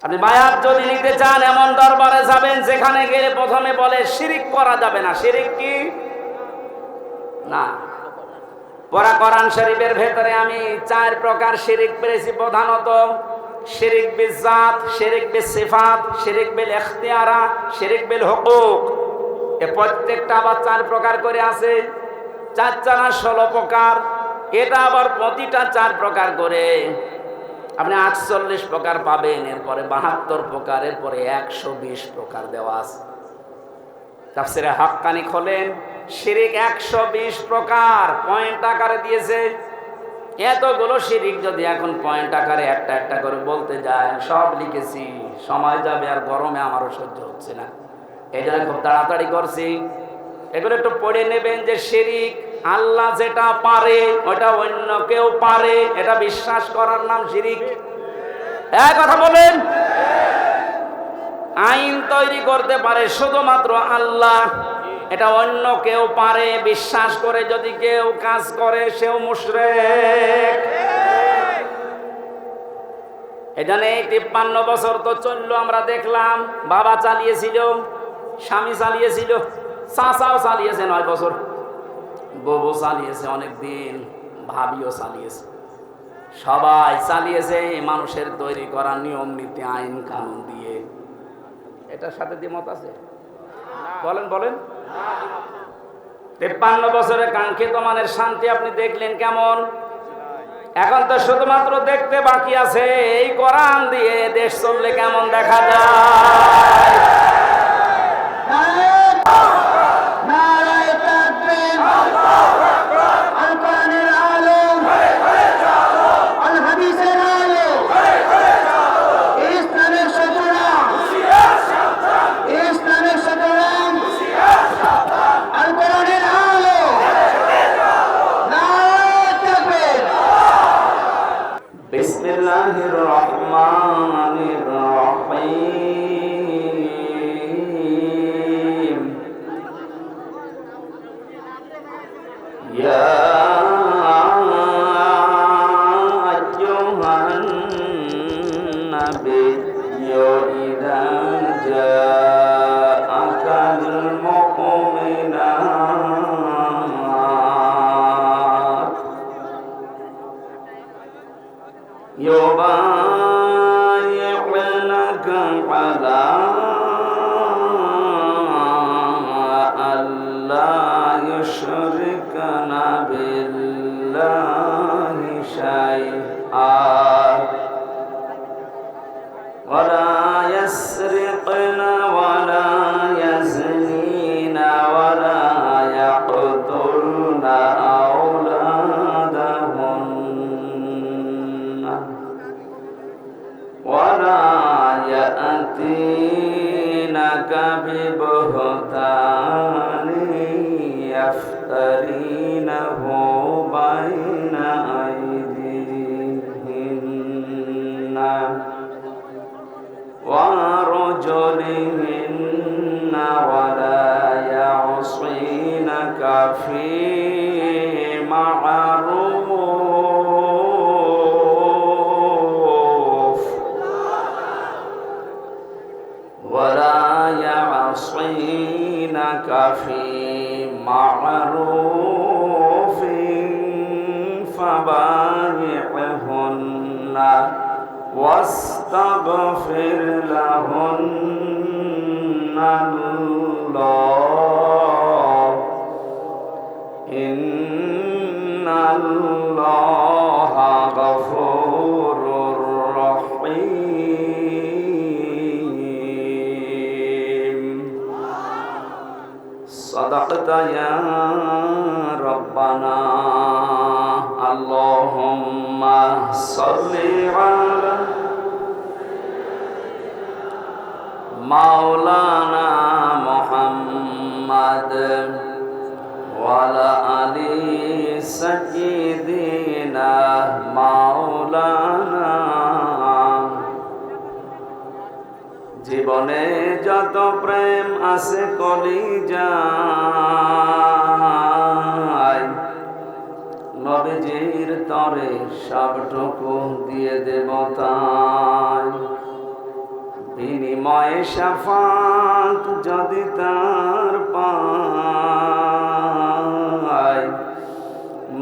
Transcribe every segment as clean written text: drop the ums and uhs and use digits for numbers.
আপনি বায়াত যদি নিতে চান এমন দরবারে যাবেন যেখানে গেলে প্রথমে বলে শিরিক করা যাবে না। শিরিক কি না? পরা কোরআন শরীফের ভেতরে আমি 4 প্রকার শিরিক পেয়েছি প্রধানত। শিরিক বিল জাত, শিরিক বিল সিফাত, শিরিক বিল ইখতিয়ারা, শিরিক বিল হুকুক। এ প্রত্যেকটা আবার 4 প্রকার করে আছে। 4 4 16 প্রকার। এটা আবার প্রতিটা 4 প্রকার করে আপনি 48 প্রকার পাবেন। এরপরে 72 প্রকার, এরপরে 120 প্রকার দেওয়া আছে। তাফসীরে হাক্কানি খোলেন, শিরিক 120 প্রকার পয়েন্ট আকারে দিয়েছে। এতগুলো শিরিক যদি এখন পয়েন্ট আকারে একটা একটা করে বলতে যায়, সব লিখেছি, সময় যাবে আর গরমে আমারও সহ্য হচ্ছে না। এই জন্য খুব তাড়াতাড়ি করছি। এগুলো একটু পড়ে নেবেন যে শিরিক আল্লাহ যেটা পারে ওটা অন্য কেউ পারে, এটা বিশ্বাস করার নাম শিরিক। এক কথা বলেন, আইন তৈরি করতে পারে শুধুমাত্র আল্লাহ, এটা অন্য কেউ পারে বিশ্বাস করে যদি কেউ কাজ করে সেও মুশরিক। এখানে 53 বছর তো চললো, আমরা দেখলাম। বাবা চালিয়েছিল, স্বামী চালিয়েছিল, চাচাও চালিয়েছে 9 বছর, বউ চালিয়েছে অনেক দিন, ভাবিও চালিয়েছে, সবাই চালিয়েছে মানুষের তৈরি করা নিয়ম নীতি আইন কানুন দিয়ে। এটার সাথে দ্বিমত আছে? বলেন বলেন। 53 বছরের কাঙ্ক্ষিত মানের শান্তি আপনি দেখলেন কেমন? এখন তো শুধুমাত্র দেখতে বাকি আছে এই কোরআন দিয়ে দেশ চললে কেমন দেখা যায়। বিসমিল্লাহির রহমানির রহিম। ইয়া আইয়ুহান নাবিয়্যু ইযা জাআকাল মুমিনাত يبايعنك على ألا يشركن بالله شيئا ولا يسرقن ولا يزنين ولا يقتلن ولا يأتينك ببهتان يفترينه بين أيديهن وأرجلهن ولا يعصينك في معروف ولا يعصينك في معروف فبايعهن واستغفر لهن الله إن الله غفور رحيم صدقت يا ربنا اللهم صل على مولانا محمد وعلى آل سيدنا مولانا জীবনে যত প্রেম আছে কলিজায় নবীজির তরে সবটুকু দিয়ে দেব তাই বিনিময়ে শাফাত যদি তার পাই,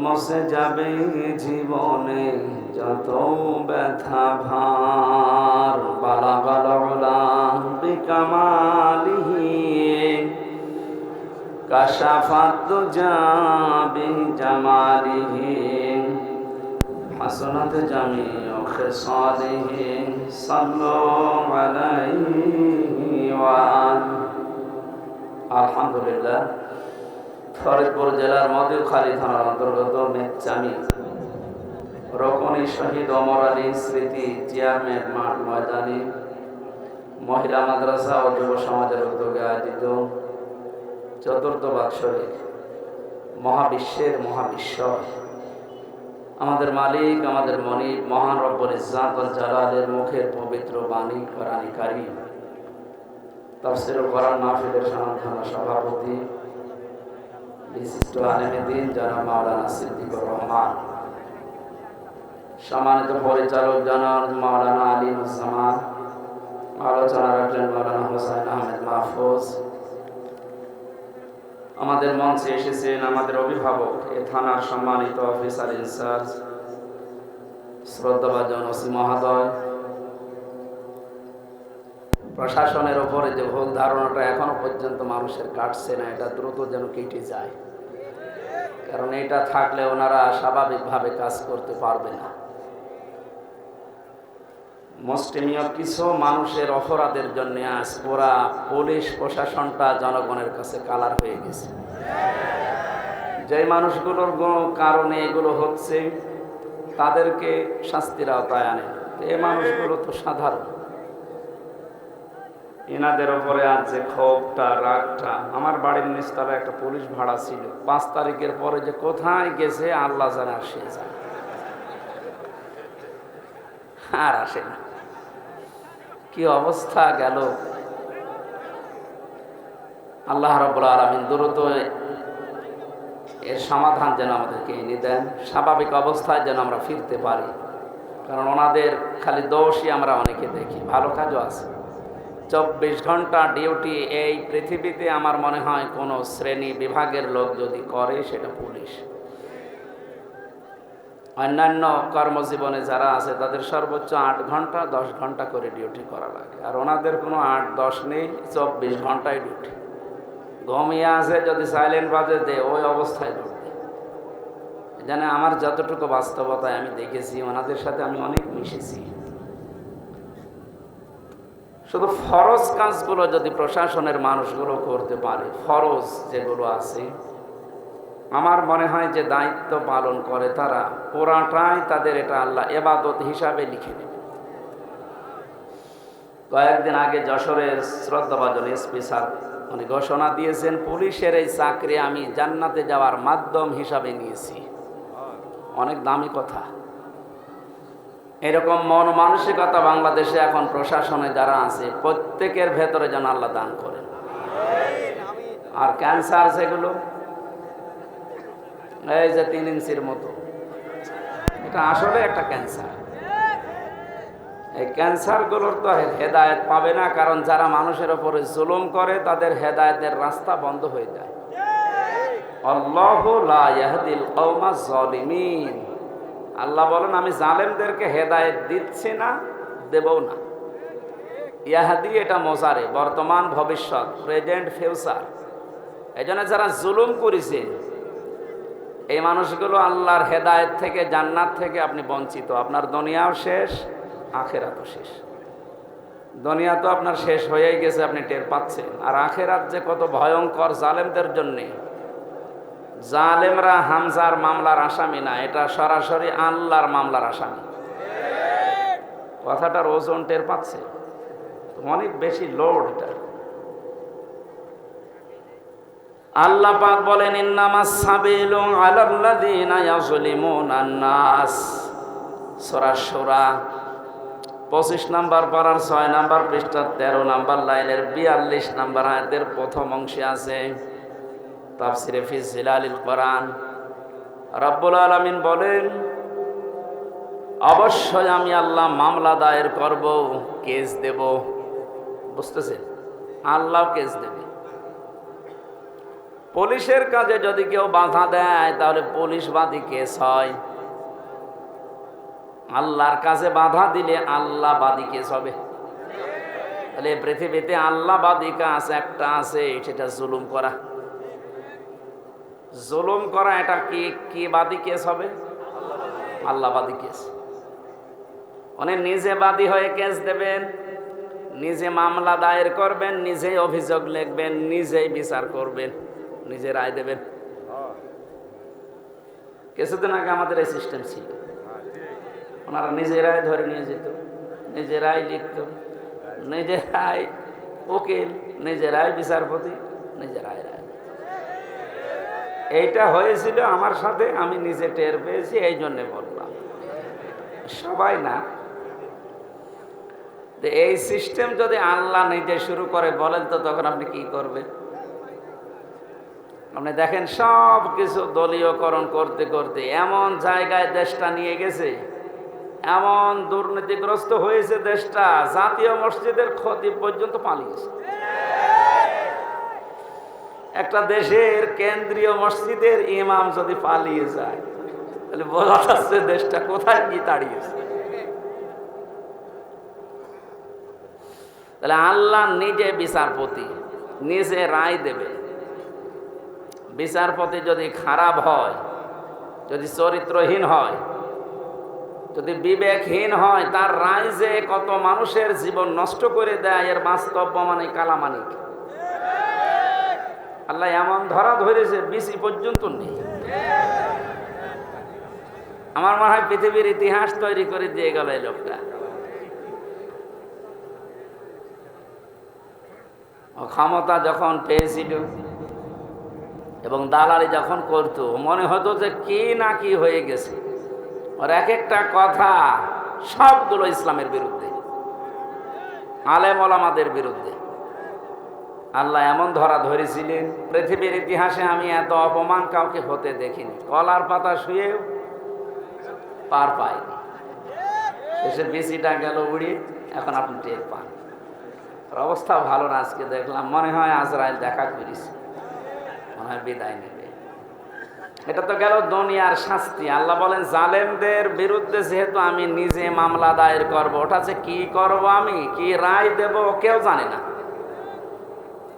মুছে যাবে জীবনে যত ব্যথা ভার। বালাগাল উলা বিকামালিহি কাশাফাত দুজা বিজামালিহি হাসনাত জামিউ খিসালিহি সাল্লু আলাইহি ওয়া আলহামদুলিল্লাহ। ফরিদপুর জেলার মধুখালী থানার অন্তর্গত মেঘচামি রকনী শহীদ ওমর আলী স্মৃতি চেয়ারম্যান মাঠ ময়দানে মহিলা মাদ্রাসা ও যুব সমাজের উদ্যোগে আয়োজিত চতুর্থ বাৎসরিক মহাবিশ্বের মহাবিশ্বর আমাদের মালিক, আমাদের মনিব, মহান রব্বুল ইজ্জাত ওয়াল জালালের মুখের পবিত্র বাণী কোরআন কারীম তাফসীরুল কোরআন মাহফিলের সমাধান সভাপতি বিশিষ্ট আলেমে দ্বীন জনাব মাওলানা সিদ্দিকুর রহমান, সম্মানিত পরিচালক জনাব মাওলানা আলিমুজ্জামান, আলোচনা রাখলেন মাওলানা হোসেন আহমেদ মাহফুজ। আমাদের মঞ্চে এসেছেন আমাদের অভিভাবক, এ থানার সম্মানিত অফিসার ইনচার্জ শ্রদ্ধাভাজন ওসি মহোদয়। প্রশাসনের ওপরে যে ভুল ধারণাটা এখনো পর্যন্ত মানুষের কাটছে না, এটা দ্রুত যেন কেটে যায়, কারণ এটা থাকলে ওনারা স্বাভাবিকভাবে কাজ করতে পারবে না। মুসলিমীয় কিছু মানুষের অপরাধের জন্য আজ পুরা পুলিশ প্রশাসনটা জনগণের কাছে কালার হয়ে গেছে। যে মানুষগুলোর কারণে এগুলো হচ্ছে তাদেরকে শাস্তির আওতায় আনে, এই মানুষগুলো তো সাধারণ। এনাদের ওপরে আজ যে ক্ষোভটা, রাগটা, আমার বাড়ির নিচতলায় একটা পুলিশ ভাড়া ছিল, 5 তারিখের পরে যে কোথায় গেছে আল্লাহ জানে, আর সে জানে, আর আসে না। কি অবস্থা গেল! আল্লাহ রাব্বুল আলামিন দ্রুত এর সমাধান যেন আমাদেরকে এনে দেন, স্বাভাবিক অবস্থায় যেন আমরা ফিরতে পারি। কারণ ওনাদের খালি দোষই আমরা অনেকে দেখি, ভালো কাজও আছে। 24 ঘন্টা ডিউটি এই পৃথিবীতে আমার মনে হয় কোনো শ্রেণী বিভাগের লোক যদি করে সেটা পুলিশ। অন্যান্য কর্মজীবনে যারা আছে তাদের সর্বোচ্চ 8 ঘন্টা 10 ঘন্টা করে ডিউটি করা লাগে, আর ওনাদের কোনো 8-10 নেই, 24 ঘন্টায় ডিউটি। ঘুমিয়ে আছে যদি সাইলেন্ট বাজে দে, ওই অবস্থায় ঢুকবে। জানে আমার যতটুকু বাস্তবতায় আমি দেখেছি, ওনাদের সাথে আমি অনেক মিশেছি। শুধু ফরজ কাজগুলো যদি প্রশাসনের মানুষগুলো করতে পারে, ফরজ যেগুলো আছে, আমার মনে হয় যে দায়িত্ব পালন করে তারা, পুরাটাই তাদের এটা আল্লাহ ইবাদত হিসাবে লিখে নেবে। কয়েকদিন আগে যশোরের শ্রদ্ধাভাজন এসপি স্যার উনি ঘোষণা দিয়েছেন, পুলিশের এই চাকরি আমি জান্নাতে যাওয়ার মাধ্যম হিসাবে নিয়েছি। অনেক দামি কথা। এরকম মন মানসিকতা বাংলাদেশে এখন প্রশাসনে যারা আছে প্রত্যেকের ভেতরে যেন আল্লাহ দান করেন। আর ক্যান্সার যেগুলো, এই যে 3 ইঞ্চির মতো, এটা আসলে একটা ক্যান্সার। এই ক্যান্সারগুলোর তো হেদায়েত পাবে না, কারণ যারা মানুষের উপরে জুলুম করে তাদের হেদায়েতের রাস্তা বন্ধ হয়ে যায়। আল্লাহু লা ইয়াহদিল কওমাজ জালিমিন। আল্লাহ বলেন আমি জালেমদেরকে হেদায়েত দিচ্ছি না, দেবও না। ইয়াহদি এটা মোজারে, বর্তমান ভবিষ্যৎ, প্রেজেন্ট ফিউচার। এই জন্য যারা জুলুম করেছে এই মানুষগুলো আল্লাহর হেদায়েত থেকে, জান্নাত থেকে আপনি বঞ্চিত। আপনার দুনিয়াও শেষ, আখেরাতও শেষ। দুনিয়া তো আপনার শেষ হয়েই গেছে, আপনি টের পাচ্ছেন। আর আখেরাত যে কত ভয়ঙ্কর জালেমদের জন্যে। জালেমরা হামজার মামলার আসামি না, এটা সরাসরি আল্লাহর মামলার আসামি। কথাটার ওজন টের পাচ্ছে, অনেক বেশি লোড এটা। আল্লাহ পাক বলেন ইন্নামাস সাবিলু আলাল্লাযিনা ইয়াযলিমুনান নাস। সূরা সূরা 25 নম্বর পারার 6 নম্বর পৃষ্ঠা 13 নম্বর লাইনের 42 নম্বর আয়াতের প্রথম অংশে আছে তাফসিরে ফি জিলালিল কোরআন। রব্বুল আলামিন বলেন অবশ্যই আমি আল্লাহ মামলা দায়ের করব, কেস দেব। বুঝতেছেন? আল্লাহ কেস দেবে। পুলিশের কাজে যদি কেউ বাধা দেয় তাহলে পুলিশবাদী কেস হয়। আল্লাহর কাছে বাধা দিলে আল্লাহবাদী কেস হবে। তাহলে পৃথিবীতে আল্লাহবাদী কাজ একটা আছে, সেটা জুলুম করা। জুলুম করা এটা কি বাদী কেস হবে? আল্লাহবাদী কেস। উনি নিজে বাদী হয়ে কেস দেবেন, নিজে মামলা দায়ের করবেন, নিজেই অভিযোগ লিখবেন, নিজেই বিচার করবেন, নিজে রায় দেবেন। কিছুদিন আগে আমাদের এই সিস্টেম ছিল, ওনারা নিজেরাই ধরে নিয়ে যেত, নিজেরাই লিখত, নিজেরাই উকিল, নিজেরাই বিচারপতি, নিজেরাই রায়। এইটা হয়েছিল আমার সাথে, আমি নিজে টের পেয়েছি, এই জন্যে বললাম। সবাই না, এই সিস্টেম যদি আল্লাহ নিজে শুরু করে বলেন তো তখন আপনি কি করবেন? আপনি দেখেন সব কিছু দলীয়করণ করতে করতে এমন জায়গায় দেশটা নিয়ে গেছে, এমন দুর্নীতিগ্রস্ত হয়েছে দেশটা, জাতীয় মসজিদের খতিব পর্যন্ত পালিয়েছে। একটা দেশের কেন্দ্রীয় মসজিদের ইমাম যদি পালিয়ে যায় তাহলে বোঝা যাচ্ছে দেশটা কোথায় কি দাঁড়িয়েছে। তাহলে আল্লাহ নিজে বিচারপতি, নিজে রায় দেবে। বিচারপতি যদি খারাপ হয়, যদি চরিত্রহীন হয়, যদি বিবেকহীন হয়, তার রায় যে কত মানুষের জীবন নষ্ট করে দেয় এর বাস্তব মানে কালামানিক। আল্লাহ এমন ধরা ধরেছে বিসি পর্যন্ত নেই। আমার মনে হয় পৃথিবীর ইতিহাস তৈরি করে দিয়ে গেল এই লোকটা। ক্ষমতা যখন পেয়েছিল এবং দালালি যখন করত, মনে হতো যে কি না কি হয়ে গেছে। আর এক একটা কথা সবগুলো ইসলামের বিরুদ্ধে, আলেম ওলামাদের বিরুদ্ধে। আল্লাহ এমন ধরা ধরেছিলেন, পৃথিবীর ইতিহাসে আমি এত অপমান কাউকে হতে দেখিনি। কলার পাতা শুয়েও পার পায়নি। শেষে বেশিটা গেল উড়িয়ে, এখন আপনি টের পান। অবস্থা ভালো না। আজকে দেখলাম মনে হয় আজরাইল দেখা করেছে, মনে হয় বিদায় নেবে। এটা তো গেল দুনিয়ার শাস্তি। আল্লাহ বলেন জালেমদের বিরুদ্ধে যেহেতু আমি নিজে মামলা দায়ের করব, ওটা যে কি করব, আমি কি রায় দেব কেউ জানে না।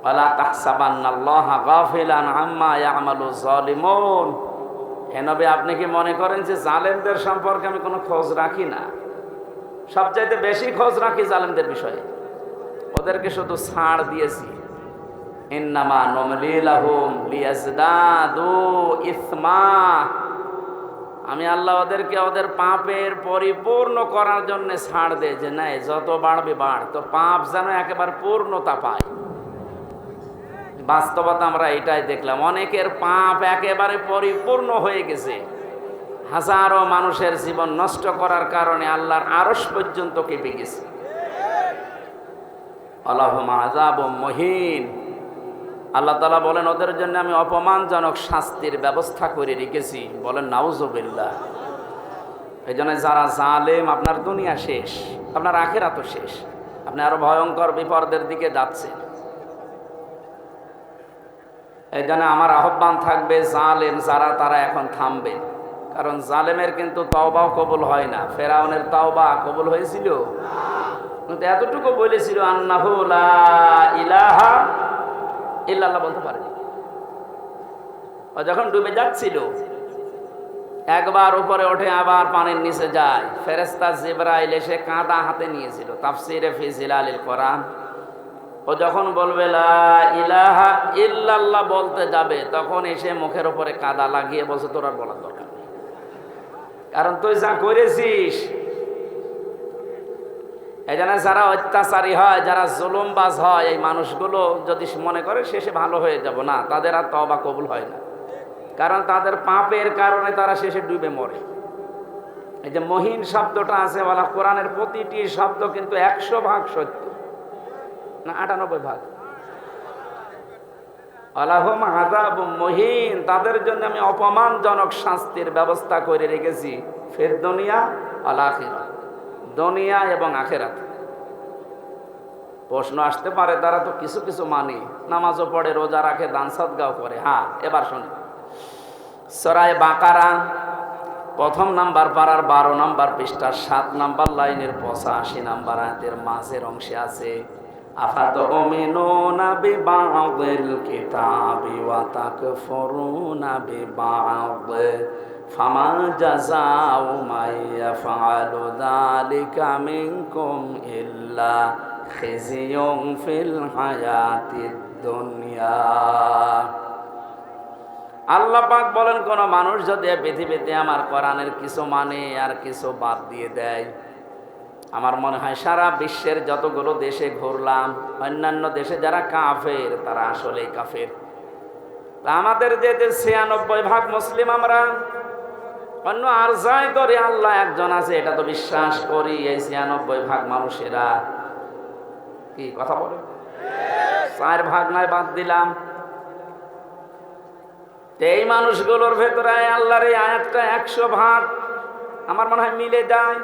ওয়ালা তাহসাবান্নাল্লাহা গাফিলান আম্মা ইয়ামালু যালিমুন। হে নবী, আপনি কি মনে করেন যে জালেমদের সম্পর্কে আমি কোনো খোঁজ রাখি না? সবচাইতে বেশি খোঁজ রাখি জালেমদের বিষয়ে। ওদেরকে শুধু ছাড় দিয়েছি। ইন্নামা নুমলি লাহুম লিয়াজদাদু ইসমা। আমি আল্লাহ ওদেরকে ওদের পাপের পরিপূর্ণ করার জন্য ছাড় দেয়, যে নাই যত বাড়বে বাড়, তোর পাপ যেন একেবারে পূর্ণতা পায়। বাস্তবতা আমরা এটাই দেখলাম, অনেকের পাপ একেবারে পরিপূর্ণ হয়ে গেছে। হাজারো মানুষের জীবন নষ্ট করার কারণে আল্লাহর আরশ পর্যন্ত কেঁপে গেছে। আল্লাহুম আযাবুম মুহিন। আল্লাহ তাআলা বলেন ওদের জন্য আমি অপমানজনক শাস্তির ব্যবস্থা করে রেখেছি। বলেন নাউযুবিল্লাহ। এই জন্য যারা জালেম, আপনার দুনিয়া শেষ, আপনার আখিরাতও শেষ। আপনি আরো ভয়ঙ্কর বিপদের দিকে যাচ্ছেন। এই জন্য আমার আহ্বান থাকবে, জালেম যারা তারা এখন থামবে। কারণ জালেমের কিন্তু তওবাও কবুল হয় না। ফেরাউনের তওবা কবুল হয়েছিল, কিন্তু এতটুকু বলেছিল আন্নাহু লা ইলাহা ইল্লাল্লাহ বলতে পারেনি। ও যখন ডুবে যাচ্ছিল, একবার উপরে ওঠে আবার পানির নিচে যায়। ফেরেশতা জিবরাইল এসে কাঁদা হাতে নিয়েছিল। তাফসীরে ফি জিলালিল কোরআন, ও যখন বলবে লা ইলাহা ইল্লাল্লাহ বলতে যাবে, তখন এসে মুখের উপরে কাদা লাগিয়ে বলছে তোর আর বলার দরকার নেই, কারণ তুই যা করেছিস। এই জন্য যারা অত্যাচারী হয়, যারা জুলুমবাজ হয়, এই মানুষগুলো যদি মনে করে শেষে ভালো হয়ে যাব, না, তাদের আর তওবা কবুল হয় না। কারণ তাদের পাপের কারণে তারা শেষে ডুবে মরে। এই যে মহিন শব্দটা আছে বলা, কোরআনের প্রতিটি শব্দ কিন্তু 100% সত্য, না 98%। আলাহুম আযাবুম মুহিন, তাদের জন্য আমি অপমানজনক শাস্তির ব্যবস্থা করে রেখেছি। ফির দুনিয়া ওয়াল আখিরাত, দুনিয়া এবং আখিরাত। প্রশ্ন আসতে পারে, তারা তো কিছু কিছু মানে, নামাজও পড়ে, রোজা রাখে, দান সাদগাও করে। হ্যাঁ, এবার শুনি, সূরা বাকারা প্রথম নাম্বার পারার 12 নাম্বার পৃষ্ঠার 7 নাম্বার লাইনের 85 নাম্বার আয়াতের মাঝের অংশে আছে, আফাতুমিনুনা বিবাযিল কিতাবি ওয়া তাকফুরুনা বিবাযি ফামা জাযাউ মান ইয়াফআলু যালিকা মিনকুম ইল্লা খিজিয়ুন ফিল হায়াতিদ দুনিয়া। আল্লাহ পাক বলেন, কোন মানুষ যদি পৃথিবীতে আমার কোরআনের কিছু মানে আর কিছু বাদ দিয়ে দেয়, আমার মনে হয় সারা বিশ্বের যতগুলো দেশে ঘুরলাম, অন্যান্য দেশে যারা কাফের তারা আসলেই কাফের। আমাদের যে 96% মুসলিম, আমরা অন্য আর যাই করি আল্লাহ একজন আছে এটা তো বিশ্বাস করি, এই 96% মানুষেরা কি কথা বলে, 4% নয় বাদ দিলাম। এই মানুষগুলোর ভেতরে আল্লাহর এই আয়াতটা 100% আমার মনে হয় মিলে যায়।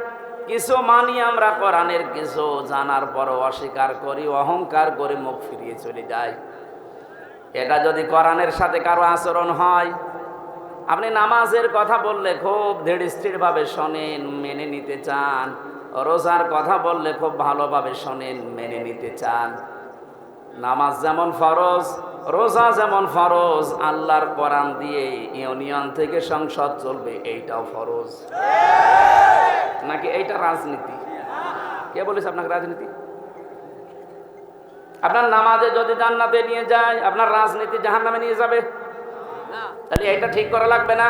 কিছু মানি আমরা কোরআনের, কিছু জানার পরও অস্বীকার করি, অহংকার করে মুখ ফিরিয়ে চলে যাই। এটা যদি কোরআনের সাথে কারো আচরণ হয়, আপনি নামাজের কথা বললে খুব ধীরস্থিরভাবে শোনেন, মেনে নিতে চান, রোজার কথা বললে খুব ভালোভাবে শোনেন, মেনে নিতে চান। নামাজ যেমন ফরজ, রোজা যেমন ফরজ, আল্লাহর কোরআন দিয়ে ইউনিয়ন থেকে সংসদ চলবে, এইটাও ফরজ। নাকি এইটা রাজনীতি? কে বলেছে আপনাকে রাজনীতি? আপনার নামাজে যদি জান্নাতে নিয়ে যায়, আপনার রাজনীতি জাহান্নামে নিয়ে যাবে। তাহলে এটা ঠিক করা লাগবে না?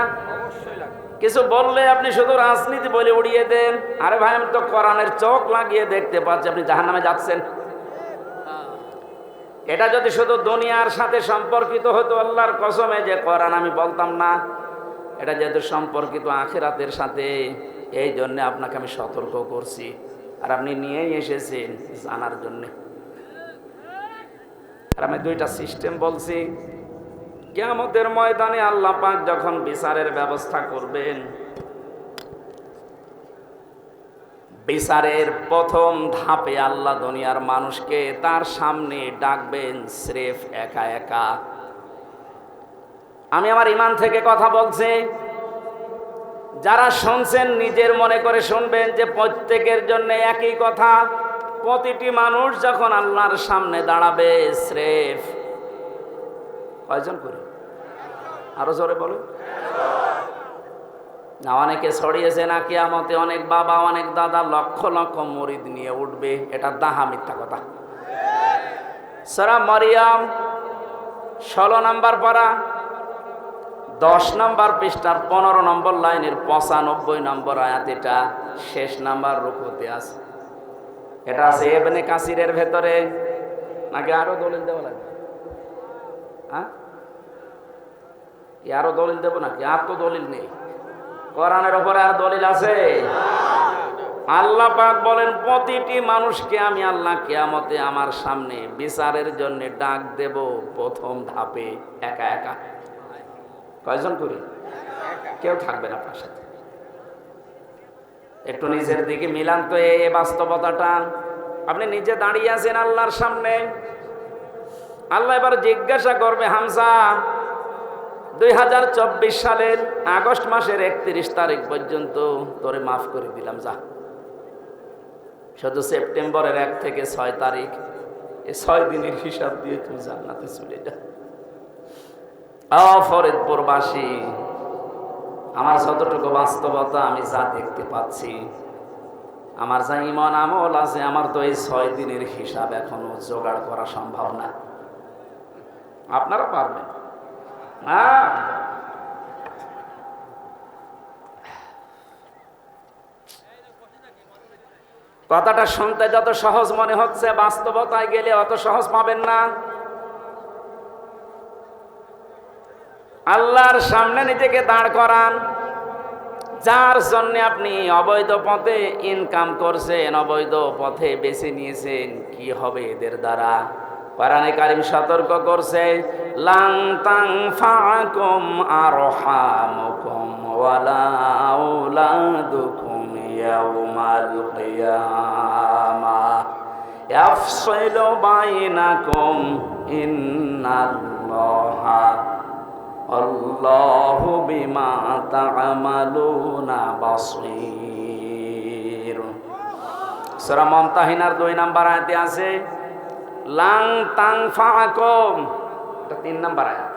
কিছু বললে আপনি শুধু রাজনীতি বলে উড়িয়ে দেন। আরে ভাই, আমি তো কোরআনের চোখ লাগিয়ে দেখতে পাচ্ছি আপনি জাহান্নামে যাচ্ছেন। এটা যদি শুধু দুনিয়ার সাথে সম্পর্কিত হতো, আল্লাহর কসমে যে কোরআন আমি বলতাম না। এটা যেহেতু সম্পর্কিত আখিরাতের সাথে, এই জন্য আপনাকে আমি সতর্ক করছি, আর আপনি নিয়েই এসেছেন জানার জন্যে। আর আমি 2টা সিস্টেম বলছি। কিয়ামতের ময়দানে আল্লাহ পাক যখন বিচারের ব্যবস্থা করবেন, বিচারের প্রথম ধাপে আল্লাহ দুনিয়ার মানুষকে তার সামনে ডাকবেন স্রেফ একা একা। আমি আমার ঈমান থেকে কথা বলছি, যারা শুনছেন নিজের মনে করে শুনবেন যে প্রত্যেকের জন্য একই কথা। প্রতিটি মানুষ যখন আল্লাহর সামনে দাঁড়াবে, স্রেফ কয়জন করে? আরো জোরে বলো না। অনেকে ছড়িয়েছে না কিয়ামতে অনেক বাবা, অনেক দাদা লক্ষ লক্ষ মুরিদ নিয়ে উঠবে, এটা দাহা মিথ্যা কথা। সূরা মারিয়াম 16 নাম্বার পারা 10 নাম্বার পৃষ্ঠার 15 নম্বর লাইনের 95 নম্বর আয়াত, এটা শেষ নাম্বার রুকুতে আছে। এটা আছে ইবনে কাসিরের ভেতরে। নাকি আরো দলিল দেওয়া লাগবে? হ্যাঁ, আরো দলিল দেবো নাকি? আর তো দলিল নেই কোরআনের উপরে। আর দলিল আছে? আল্লাহ পাক বলেন, প্রতিটি মানুষকে আমি আল্লাহ কিয়ামতে আমার সামনে বিচারের জন্য ডাক দেব প্রথম ধাপে একা একা। কয়জন করে? কেউ থাকবে না আপনার সাথে। একটু নিজের দিকে মিলান তো এই বাস্তবতাটা। আপনি নিজে দাঁড়িয়ে আছেন আল্লাহর সামনে, আল্লাহ এবার জিজ্ঞাসা করবে, হামজা 2024 সালের আগস্ট মাসের 31 তারিখ পর্যন্ত তোরে মাফ করে দিলাম, যা। শুধু সেপ্টেম্বরের 1 থেকে 6 তারিখ, এই 6 দিনের হিসাব দিয়ে তুই জান্নাতে চলে যা। ফরিদপুরবাসী, আমার যতটুকু বাস্তবতা আমি যা দেখতে পাচ্ছি, আমার যা ঈমান আমল আছে, আমার তো এই 6 দিনের হিসাব এখনো জোগাড় করা সম্ভব না। আপনারা পারবেন না? কথাটা শুনতে যত সহজ মনে হচ্ছে, বাস্তবতায় গেলে অত সহজ পাবেন না। আল্লাহর সামনে নিজেকে দাঁড় করান, যার জন্য আপনি অবৈধ পথে ইনকাম করছেন, অবৈধ পথে বেছে নিয়েছেন, কি হবে এদের দ্বারা? কোরআনে কারীম সতর্ক করছে, লান তানফাকুম আরহামুকুম ওয়ালা আওলাদুকুম ইয়াউমাল কিয়ামাহ। ইয়াফসিলু বাইনাকুম ইন্নাল্লাহা আল্লাহু বিমা তা'মালুনা বাসীর। সূরা মুমতাহিনার 2 নম্বর আয়াতে আছে লাং তানফাকুম, এটা 3 নম্বর আয়াত।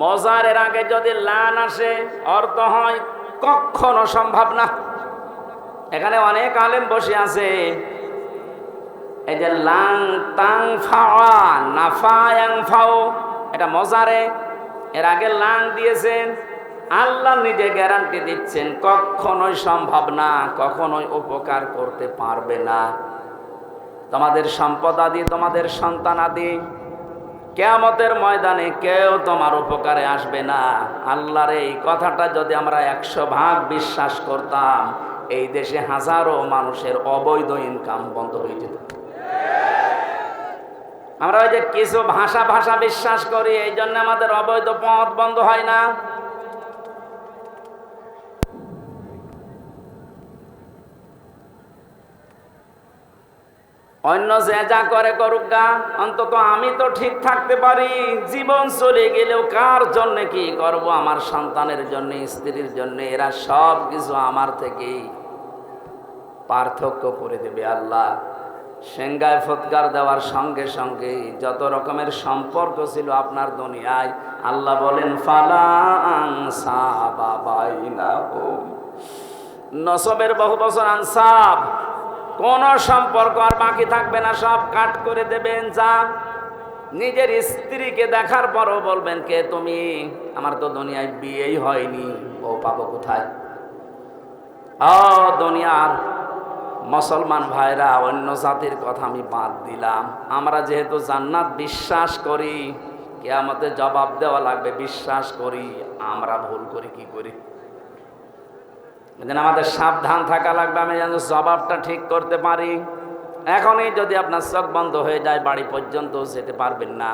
মজারের আগে যদি লান আসে অর্থ হয় কখনো সম্ভব না। এখানে অনেক আলেম বসে আছে, এই যে লাং তানফা নাফা ইয়ানফাউ, এটা মজারে, এর আগে লাং দিয়েছেন। আল্লাহ নিজে গ্যারান্টি দিচ্ছেন কখনোই সম্ভব না, কখনোই উপকার করতে পারবে না। তোমাদের সম্পদ আদি, তোমাদের সন্তান আদি কিয়ামতের ময়দানে কেউ তোমার উপকারে আসবে না। আল্লাহর এই কথাটা যদি আমরা 100 ভাগ বিশ্বাস করতাম, এই দেশে হাজারো মানুষের অবৈধ ইনকাম বন্ধ হয়ে যেত। আমরা ওই যে কিছু ভাষা বিশ্বাস করি, এই জন্য আমাদের অবৈধ পথ বন্ধ হয় না। অন্য যে যা করে করুক গা, অন্তত আমি তো ঠিক থাকতে পারি। জীবন চলে গেলেও কার জন্য কি করব? আমার সন্তানের জন্য, স্ত্রীর জন্য। এরা সব কিছু আমার থেকেই পার্থক্য করে দেবে আল্লাহ। সেঙ্গায় ফুৎকার দেওয়ার সঙ্গে সঙ্গে যত রকমের সম্পর্ক ছিল আপনার দুনিয়ায়, আল্লাহ বলেন ফালা আনসাবা বাইনাহুম। নসবের বহু বছর আনসাব, কোন সম্পর্ক আর বাকি থাকবে না, সব কাট করে দেবেন। যা নিজের স্ত্রীকে দেখার পরও বলবেন কে তুমি? আমার তো দুনিয়ায় বিয়েই হয়নি, বউ পাবো কোথায়? দুনিয়ার মুসলমান ভাইরা, অন্য জাতির কথা আমি বাদ দিলাম। আমরা যেহেতু জান্নাত বিশ্বাস করি, কিয়ামতে জবাব দেওয়া লাগবে বিশ্বাস করি, আমরা ভুল করি কি করি? আমাদের সাবধান থাকা লাগবে, আমি যেন জবাবটা ঠিক করতে পারি। এখনই যদি আপনার চোখ বন্ধ হয়ে যায়, বাড়ি পর্যন্ত যেতে পারবেন না।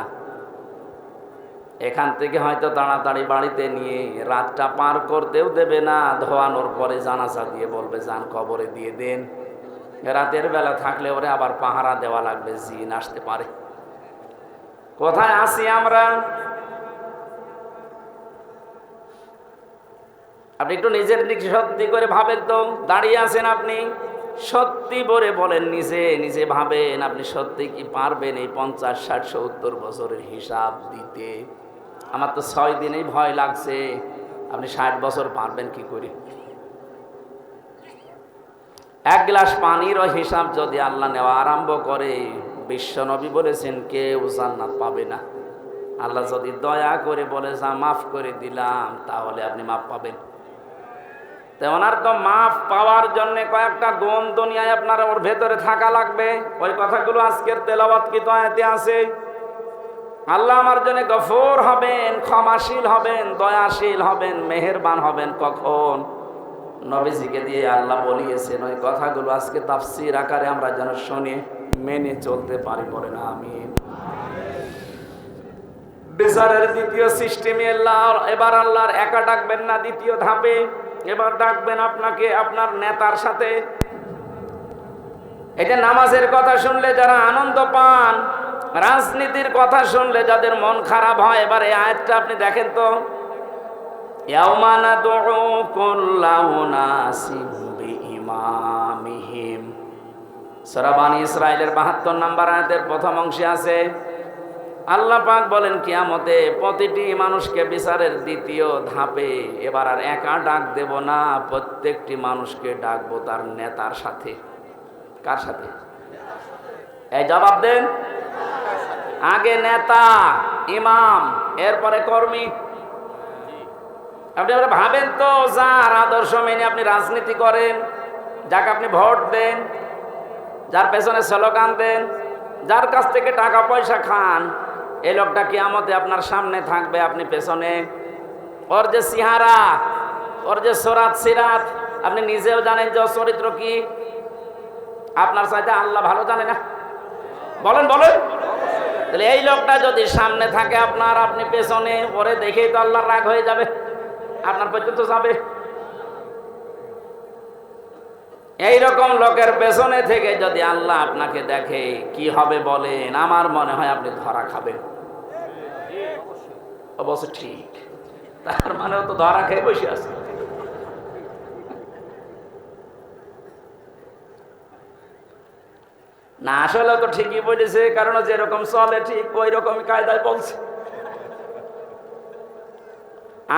এখান থেকে হয়তো তাড়াতাড়ি বাড়িতে নিয়ে রাতটা পার করতেও দেবে না। ধোয়ানোর পরে জানাজা দিয়ে বলবে যান কবরে দিয়ে দেন। রাতের বেলা থাকলে ওরে আবার পাহারা দেওয়া লাগবে, জিন আসতে পারে। কোথায় আছি আমরা? আপনি একটু নিজের দিক সত্যি করে ভাবেন তো। দাঁড়িয়ে আছেন আপনি, সত্যি বলে বলেন, নিজে ভাবেন আপনি সত্যি কি পারবেন এই 50, 60, 70 বছরের হিসাব দিতে? আমার তো 6 দিনেই ভয় লাগছে, আপনি 60 বছর পারবেন কি করে? 1 গ্লাস পানিরও হিসাব যদি আল্লাহ নেওয়া আরম্ভ করে, বিশ্বনবী বলেছেন কেউ জান্নাত পাবে না। আল্লাহ যদি দয়া করে বলে যা মাফ করে দিলাম, তাহলে আপনি মাফ পাবেন। তো ওনার তো মাফ পাওয়ার জন্য কয়েকটা গুণ দুনিয়ায় আপনার ওর ভেতরে থাকা লাগবে। ওই কথাগুলো আজকের তেলাওয়াত কি তো আয়াতে আছে। আল্লাহ আমার জন্য গফুর হবেন, ক্ষমাশীল হবেন, দয়াশীল হবেন, মেহেরবান হবেন। কখন? নবীজিকে দিয়ে আল্লাহ বলিয়েছেন। ওই কথাগুলো আজকে তাফসীর আকারে আমরা যেন শুনে মেনে চলতে পারি, বলেন আমিন। বিচারের দ্বিতীয় সিস্টেমে এবার আল্লাহর একা ডাকবেন না, দ্বিতীয় ধাপে এবার ডাকবেন আপনাকে আপনার নেতার সাথে। এই যে নামাজের কথা শুনলে যারা আনন্দ পান, রাজনীতির কথা শুনলে যাদের মন খারাপ হয়, এবার এই আয়াতটা আপনি দেখেন তো। ইয়াউমা নাদউ কুল্লা উনাসিম বিইমামিহিম। সূরা বনী ইসরাঈলের 72 নম্বর আয়াতের প্রথম অংশে আছে আল্লাহ পাক বলেন কিয়ামতে প্রতিটি মানুষকে বিচারের দ্বিতীয় ধাপে এবার আর একা ডাক দেব না, প্রত্যেকটি মানুষকে ডাকবো তার নেতার সাথে। কার সাথে? এই জবাব দেন। আগে নেতা, ইমাম, এরপরে কর্মী। আপনি ভাবেন তো, যার আদর্শ মেনে আপনি রাজনীতি করেন, যাকে আপনি ভোট দেন, যার পেছনে স্লোগান দেন, যার কাছ থেকে টাকা পয়সা খান, এই লোকটা কিয়ামতে আপনার সামনে থাকবে, আপনি পেছনে। ওর যে চেহারা, ওর যে সুরাত সিরাত, আপনি নিজেও জানেন যে চরিত্র কি। আপনার চাইতে আল্লাহ ভালো জানে না? বলেন বলেন। তাহলে এই লোকটা যদি সামনে থাকে আপনার, আপনি পেছনে, ওরে দেখেই তো আল্লাহর রাগ হয়ে যাবে, আপনার পর্যন্ত যাবে। এইরকম লোকের পেছনে থেকে যদি আল্লাহ আপনাকে দেখে কি হবে বলেন? আমার মনে হয় আপনি ধরা খাবেন। অবশ্য ঠিক, তার মানে তো ধরা খেয়ে বসে আছে। না, আসলে তো ঠিকই বলেছে, কারণ যেরকম চলে ঠিক ওই রকম কায়দায় বলছে।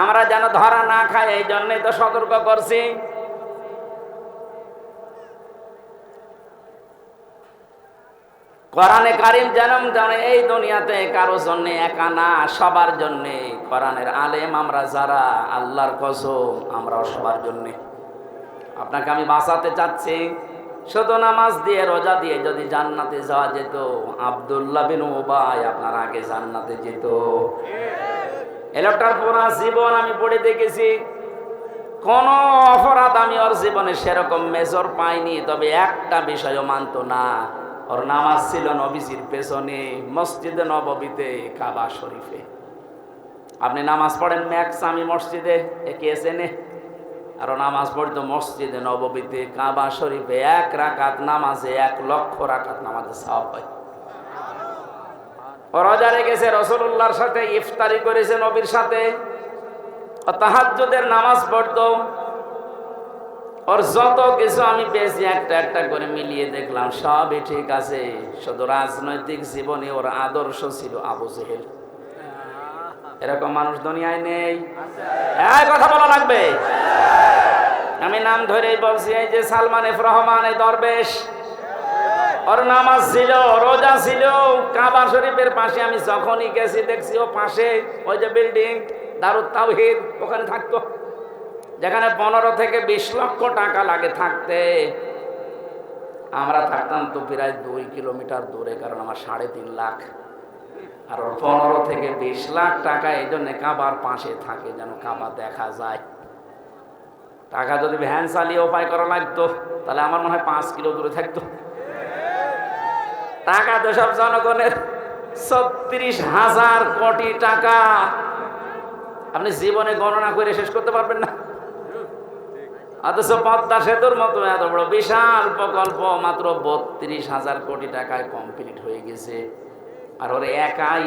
আমরা যেন ধরা না খাই এই জন্যই তো সতর্ক করছি। কোরআনে কারিম জানাম জানে এই দুনিয়াতে কারো জন্য একা না, সবার জন্য। কোরআনের আলেম আমরা যারা, আল্লাহর কসম আমরাও সবার জন্য। আপনাকে আমি বাঁচাতে চাচ্ছি। শুধু নামাজ দিয়ে রোজা দিয়ে যদি জান্নাতে যাওয়া যেত, আব্দুল্লাহ বিন উবাই আপনার আগে জান্নাতে যেত। এই লোকটার পুরা জীবন আমি পড়ে দেখেছি, কোন অপরাধ আমি ওর জীবনে সেরকম মেজর পাইনি। তবে একটা বিষয়ও মানত না, ওর নামাজ ছিল নবীজির পেছনে, মসজিদে নববীতে, কাবা শরীফে। আপনি নামাজ পড়েন ম্যাক্সামি মসজিদে, একে এসেনে, আর নামাজ পড়তো মসজিদে নববীতে, কাবা শরীফে। 1 রাকাত নামাজে 1 লক্ষ রাকাত নামাজে সওয়াব হয়। ও রোজা রেখেছে, রাসূলুল্লাহর সাথে ইফতারি করেছে, নবীর সাথে, তাহাজ্জুদের নামাজ পড়তো। ওর যত কিছু আমি পেয়েছি একটা একটা করে মিলিয়ে দেখলাম, সবই ঠিক আছে। শুধু রাজনৈতিক জীবনে ওর আদর্শ ছিল আবু জেহেল। এরকম মানুষ দুনিয়ায় নেই। এই কথা বলা লাগবে। আমি নাম ধরেই বলছি, এই যে সালমান এফ রহমান, এই দরবেশ, ওর নামাজ ছিল, রোজা ছিল। কাবা শরীফের পাশে আমি যখনই গেছি দেখছি ও পাশে ওই যে বিল্ডিং দারুত তাওহীদ, ওখানে থাকতো, যেখানে 15 থেকে 20 লক্ষ টাকা লাগে থাকতে। আমরা থাকতাম তো প্রায় 2 কিলোমিটার দূরে, কারণ আমার 3.5 লাখ, আর 15 থেকে 20 লাখ টাকা। এই জন্য কাবার পাশে থাকে, যেন কাবা দেখা যায়। টাকা যদি ভ্যান চালিয়ে উপায় করা লাগতো, তাহলে আমার মনে হয় 5 কিলো দূরে থাকতো। টাকা তো সব জনগণের, 36,000 কোটি টাকা। আপনি জীবনে গণনা করে শেষ করতে পারবেন না। অথচ পদ্মা সেতুর মতো এত বড় বিশাল প্রকল্প মাত্র 32,000 কোটি টাকায় কমপ্লিট হয়ে গেছে। আর ওর একাই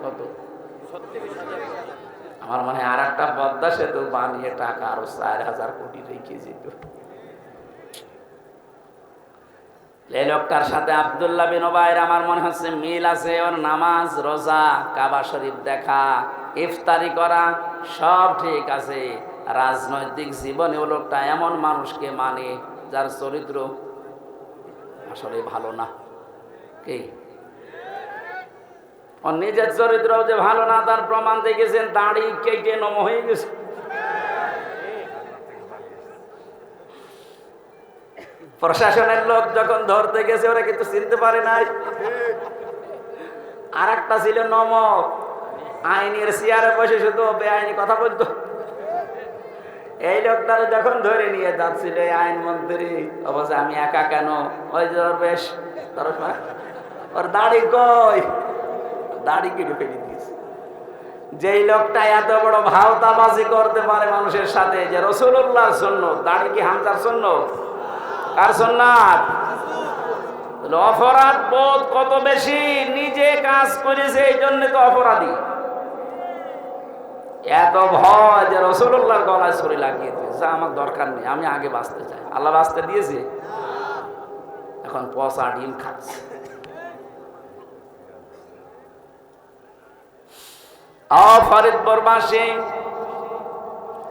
কত, আমার মনে হয় আর একটা পদ্মা সেতু বানিয়ে টাকা আরো 4,000 কোটি রেখে যেত। এই লোকটার সাথে আব্দুল্লাহ বিন উবাইর আমার মনে হচ্ছে মিল আছে। ওর নামাজ, রোজা, কাবা শরীফ দেখা, ইফতারি করা সব ঠিক আছে। রাজনৈতিক জীবনে ও লোকটা এমন মানুষকে মানে যার চরিত্র আসলে ভালো না। কি ওর নিজের চরিত্র যে ভালো না, তার প্রমাণ দেখেছেন, দাড়ি কেটে নম হয়ে গেছে। প্রশাসনের লোক যখন ধরতে গেছে, ওরা কিন্তু চিনতে পারে নাই। আর একটা ছিল নমক, আইনের চেয়ারে বসে শুধু বেআইনি কথা বলতো। এই লোকটারে যখন ধরে নিয়ে যাচ্ছিল আইন মন্ত্রী, অবশ্য আমি একা কেন, ওই বেশ ওর দাড়ি কই, দাড়ি কেটে ফেলে দিয়েছে। যেই লোকটা এত বড় ভাওতাবাজি করতে পারে মানুষের সাথে, যে রাসূলুল্লাহর সুন্নাত, দাড়ি কি হামজার সুন্নাত? কার সুন্নাত? অপরাধ বোধ কত বেশি, নিজে কাজ করেছে এই জন্য তো অপরাধী। এত ভয় যে রাসূলুল্লাহর গলায় ছুরি লাগিয়ে দিয়েছে, আমার দরকার নেই, আমি আগে বাঁচতে চাই। আল্লাহ বাঁচতে দিয়েছে, এখন পচা ডিম খাচ্ছে। ফরিদপুরবাসী,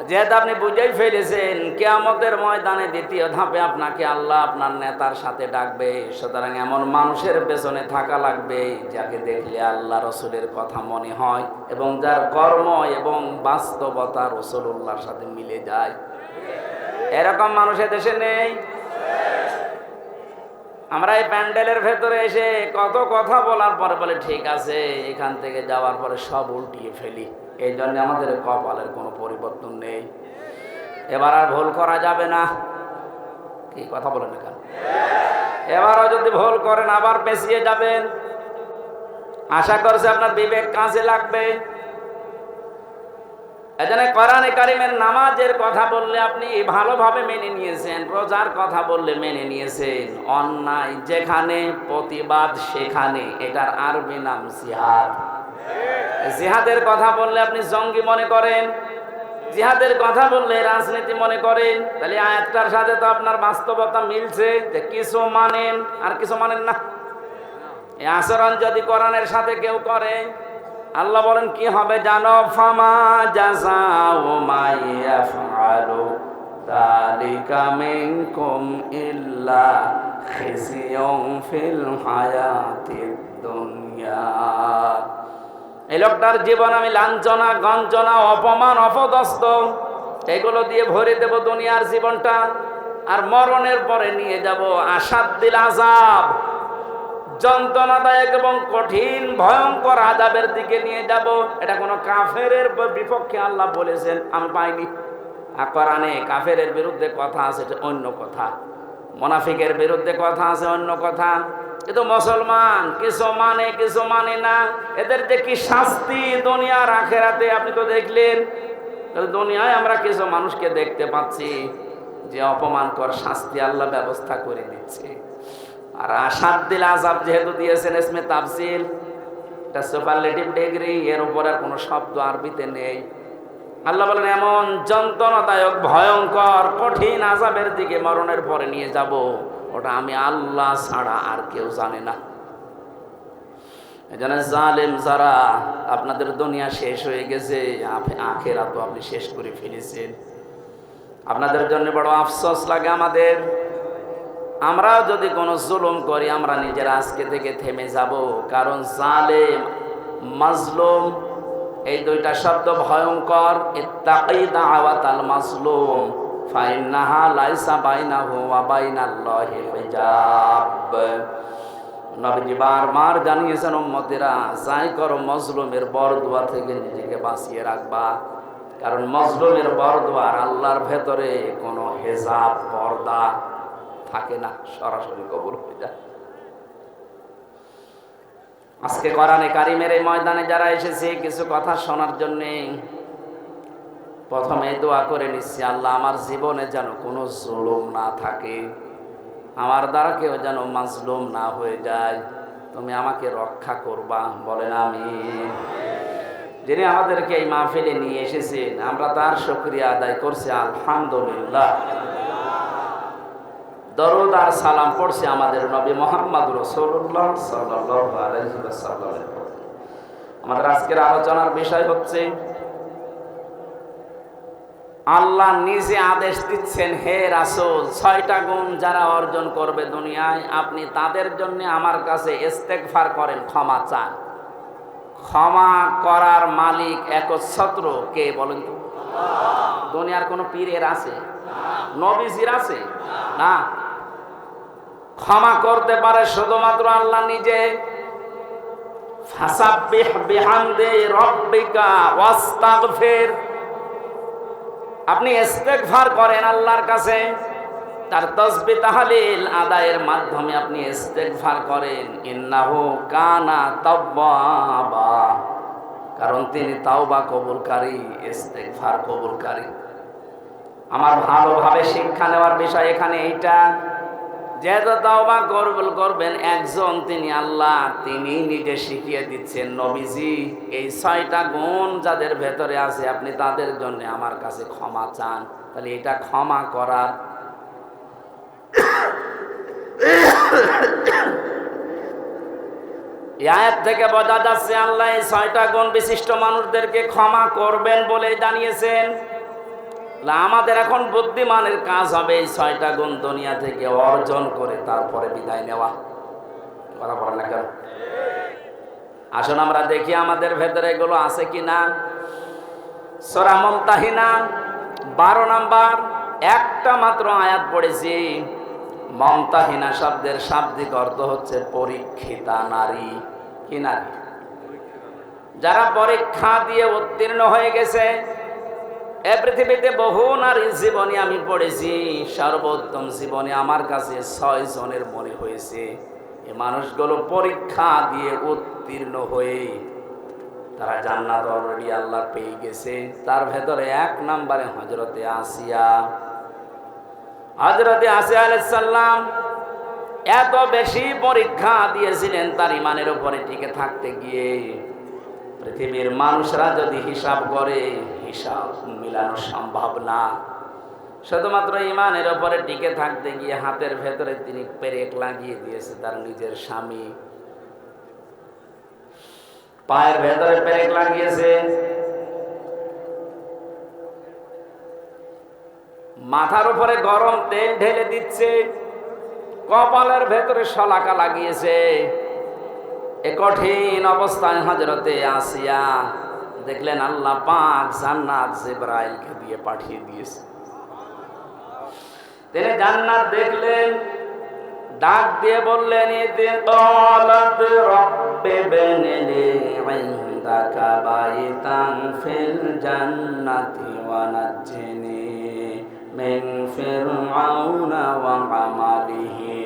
যেহেতু আপনি বুঝেই ফেলেছেন কিয়ামতের ময়দানে দ্বিতীয় ধাপে আপনাকে আল্লাহ আপনার নেতার সাথে ডাকবে, সুতরাং এমন মানুষের পেছনে থাকা লাগবে যাকে দেখলে আল্লাহ রসুলের কথা মনে হয় এবং যার কর্ম এবং বাস্তবতা রাসূলুল্লাহর সাথে মিলে যায়। এরকম মানুষের দেশে নেই। আমরা এই প্যান্ডেলের ভেতরে এসে কত কথা বলার পরে বলে ঠিক আছে, এখান থেকে যাওয়ার পরে সব উল্টিয়ে ফেলি। এই জন্য আমাদের কপালের কোনো পরিবর্তন নেই। এবার আর ভুল করা যাবে না। কি কথা বলেন না কেন? এবারও যদি ভুল করেন আবার পেছিয়ে যাবেন। আশা করছি আপনার বিবেক কাজে লাগবে। এজন্য কোরআনে কারিমের নামাজের কথা বললে আপনি ভালোভাবে মেনে নিয়েছেন, রোজার কথা বললে মেনে নিয়েছেন, অন্যায় যেখানে প্রতিবাদ সেখানে, এটার আরবি নাম জিহাদ। জিহাদের কথা বললে আপনি জঙ্গি মনে করেন, জিহাদের কথা বললে রাজনীতি মনে করেন। তাহলে আয়াতটার সাথে তো আপনার বাস্তবতা মিলছে যে কিছু মানেন আর কিছু মানেন না। এই আচরণ যদি কোরআনের সাথে কেউ করে, আল্লাহ বলেন কি হবে জানো? ফামা জাযাউ মা ইয়াফআলু যালিকা মিনকুম ইল্লা খিজিয়ুন ফিল হায়াতিদ দুনিয়া। এই লোকটার জীবন আমি লাঞ্ছনা, গঞ্জনা, অপমান, অপদস্থ এগুলো দিয়ে ভরে দেব দুনিয়ার জীবনটা, আর মরণের পরে নিয়ে যাব আসাদ্দিল আযাব, যন্ত্রণাদায়ক এবং কঠিন ভয়ঙ্কর আযাবের দিকে নিয়ে যাব। এটা কোনো কাফেরের বিপক্ষে আল্লাহ বলেছেন, আমি পাইনি। আর কোরআনে কাফেরের বিরুদ্ধে কথা আছে, এটা অন্য কথা। মুনাফিকের বিরুদ্ধে কথা আছে, অন্য কথা। কিন্তু মুসলমান কিছু মানে কিছু মানে না। এদের যে কি শাস্তি দুনিয়ার আখেরাতে আপনি তো দেখলেন। দুনিয়ায় আমরা কিছু মানুষকে দেখতে পাচ্ছি যে অপমানকর শাস্তি আল্লাহ ব্যবস্থা করে দিচ্ছে। আর আসাদ্দিল আযাব যেহেতু দিয়েছেন ইসমে তাফসীল, এটা সুপারলেটিভ ডিগ্রি, এর উপর আর কোনো শব্দ আরবিতে নেই। আল্লাহ বলেন এমন যন্ত্রণাদায়ক ভয়ঙ্কর কঠিন আযাবের দিকে মরণের পরে নিয়ে যাব, ওটা আমি আল্লাহ ছাড়া আর কেউ জানে না। এজন্য জালেম যারা, আপনাদের দুনিয়া শেষ হয়ে গেছে, আখিরাত তো আপনি শেষ করে ফেলেছেন। আপনাদের জন্য বড় আফসোস লাগে আমাদের। আমরাও যদি কোনো জুলুম করি, আমরা নিজেরা আজকে থেকে থেমে যাব। কারণ জালেম, মাজলুম এই দুইটা শব্দ ভয়ঙ্কর। ইত্তাকি দাওয়াতাল মাজলুম ফাইন্নাহা লাইসা বাইনাহু ওয়া বাইনাল্লাহি হিজাব। নবীজি বারবার জানিয়েছেন উম্মতেরা, যাই করো মজলুমের বরদোয়া থেকে নিজেকে বাঁচিয়ে রাখবা। কারণ মজলুমের বরদোয়ার আল্লাহর ভেতরে কোনো হিজাব, পর্দা থাকে না, সরাসরি কবুল হয়ে যায়। আজকে কোরআনে কারিমের এই ময়দানে যারা এসেছে কিছু কথা শোনার জন্য, প্রথমে দোয়া করে নিচ্ছি, আল্লাহ আমার জীবনে যেন কোনো জুলুম না থাকে, আমার দ্বারা কেউ যেন মাজলুম না হয়ে যায়, তুমি আমাকে রক্ষা করবা, বলেন আমিন। যিনি আমাদেরকে এই মাহফিলে নিয়ে এসেছেন, আমরা তার শুকরিয়া আদায় করছি, আলহামদুলিল্লাহ। দরুদ আর সালাম পড়ছে আমাদের নবী মুহাম্মদ রাসূলুল্লাহ সাল্লাল্লাহু আলাইহি ওয়াসাল্লাম। আমাদের আজকের আলোচনার বিষয় হচ্ছে, আল্লাহ নিজে আদেশ দিচ্ছেন, হে রাসূল, 6টা গুণ যারা অর্জন করবে দুনিয়ায়, আপনি তাদের জন্য আমার কাছে ইস্তেগফার করেন, ক্ষমা চান। ক্ষমা করার মালিক একচ্ছত্র কে বলেন তো? দুনিয়ার কোন পীরের আছে? নবীজির আছে? না। ক্ষমা করতে পারে শুধুমাত্র আল্লাহ নিজে। ফাসাব্বিহ বিহামদি রাব্বিকা ওয়াস্তাগফির, আপনি ইস্তেগফার করেন আল্লাহর কাছে, তার তাসবিহ তাহলিল আদায়ের মাধ্যমে আপনি ইস্তেগফার করেন। ইন্নাহু কানা তাওয়াবা, কারণ তিনি তাওবা কবুলকারী, ইস্তেগফার কবুলকারী। আমার ভালোভাবে শিক্ষা নেওয়ার বিষয় এখানে এইটা, যেহেতু তাওবা কবুল করবেন একজন, তিনি আল্লাহ, তিনি নিজে শিখিয়ে দিচ্ছেন, নবীজি এই 6টা গুণ যাদের ভেতরে আছে আপনি তাদের জন্য আমার কাছে ক্ষমা চান। তাহলে এটা ক্ষমা করার আয়াত থেকে বোঝা যাচ্ছে আল্লাহ এই 6টা গুণ বিশিষ্ট মানুষদেরকে ক্ষমা করবেন বলে জানিয়েছেন। আমাদের এখন বুদ্ধিমানের কাজ হবে এই 6টা গুণ দুনিয়া থেকে অর্জন করে তারপরে বিদায় নেওয়া। কথা বলেন না কেন? আসুন আমরা দেখি আমাদের ভেতরে এগুলো আছে কিনা। সূরা মুমতাহিনা 12 নম্বর একটা মাত্র আয়াত পড়েছি। মুমতাহিনা শব্দের শাব্দিক অর্থ হচ্ছে পরীক্ষিতা নারী। কি নারী? যারা পরীক্ষা দিয়ে উত্তীর্ণ হয়ে গেছে। এই পৃথিবীতে বহু নারীর জীবনী আমি পড়েছি, সর্বোত্তম জীবনী আমার কাছে 6 জনের মনে হয়েছে। এই মানুষগুলো পরীক্ষা দিয়ে উত্তীর্ণ হয়ে তারা জান্নাত অলরেডি আল্লাহ পেয়ে গেছে। তার ভেতরে 1 নম্বরে হযরতে আসিয়া। হযরতে আসিয়া আলাইহিস সালাম এত বেশি পরীক্ষা দিয়েছিলেন তার ঈমানের উপরে টিকে থাকতে গিয়ে। পৃথিবীর মানুষরা যদি হিসাব করে, হিসাব মিলানো সম্ভব না। শুধুমাত্র ঈমানের উপরে টিকে থাকতে গিয়ে হাতের ভেতরে তিনি পেরেক লাগিয়ে দিয়েছে তার নিজের স্বামী। পায়ের ভেতরে পেরেক লাগিয়েছে, মাথার উপরে গরম তেল ঢেলে দিচ্ছে, কপালের ভেতরে শলাকা লাগিয়েছে। এ কঠিন অবস্থায় হযরতে আসিয়া দেখলেন আল্লাহ পাক জান্নাত জিবরাইলকে দিয়ে পাঠিয়ে দিয়েছে। তিনি জান্নাত দেখলেন, ডাক দিয়ে বললেন ইদি ক্বালাত রাব্বি বনিলি ইনদাকা বাইতান ফিল জান্নাতি ওয়া নাজ্জিনি মিন ফিরআউনা ওয়া আমালিহি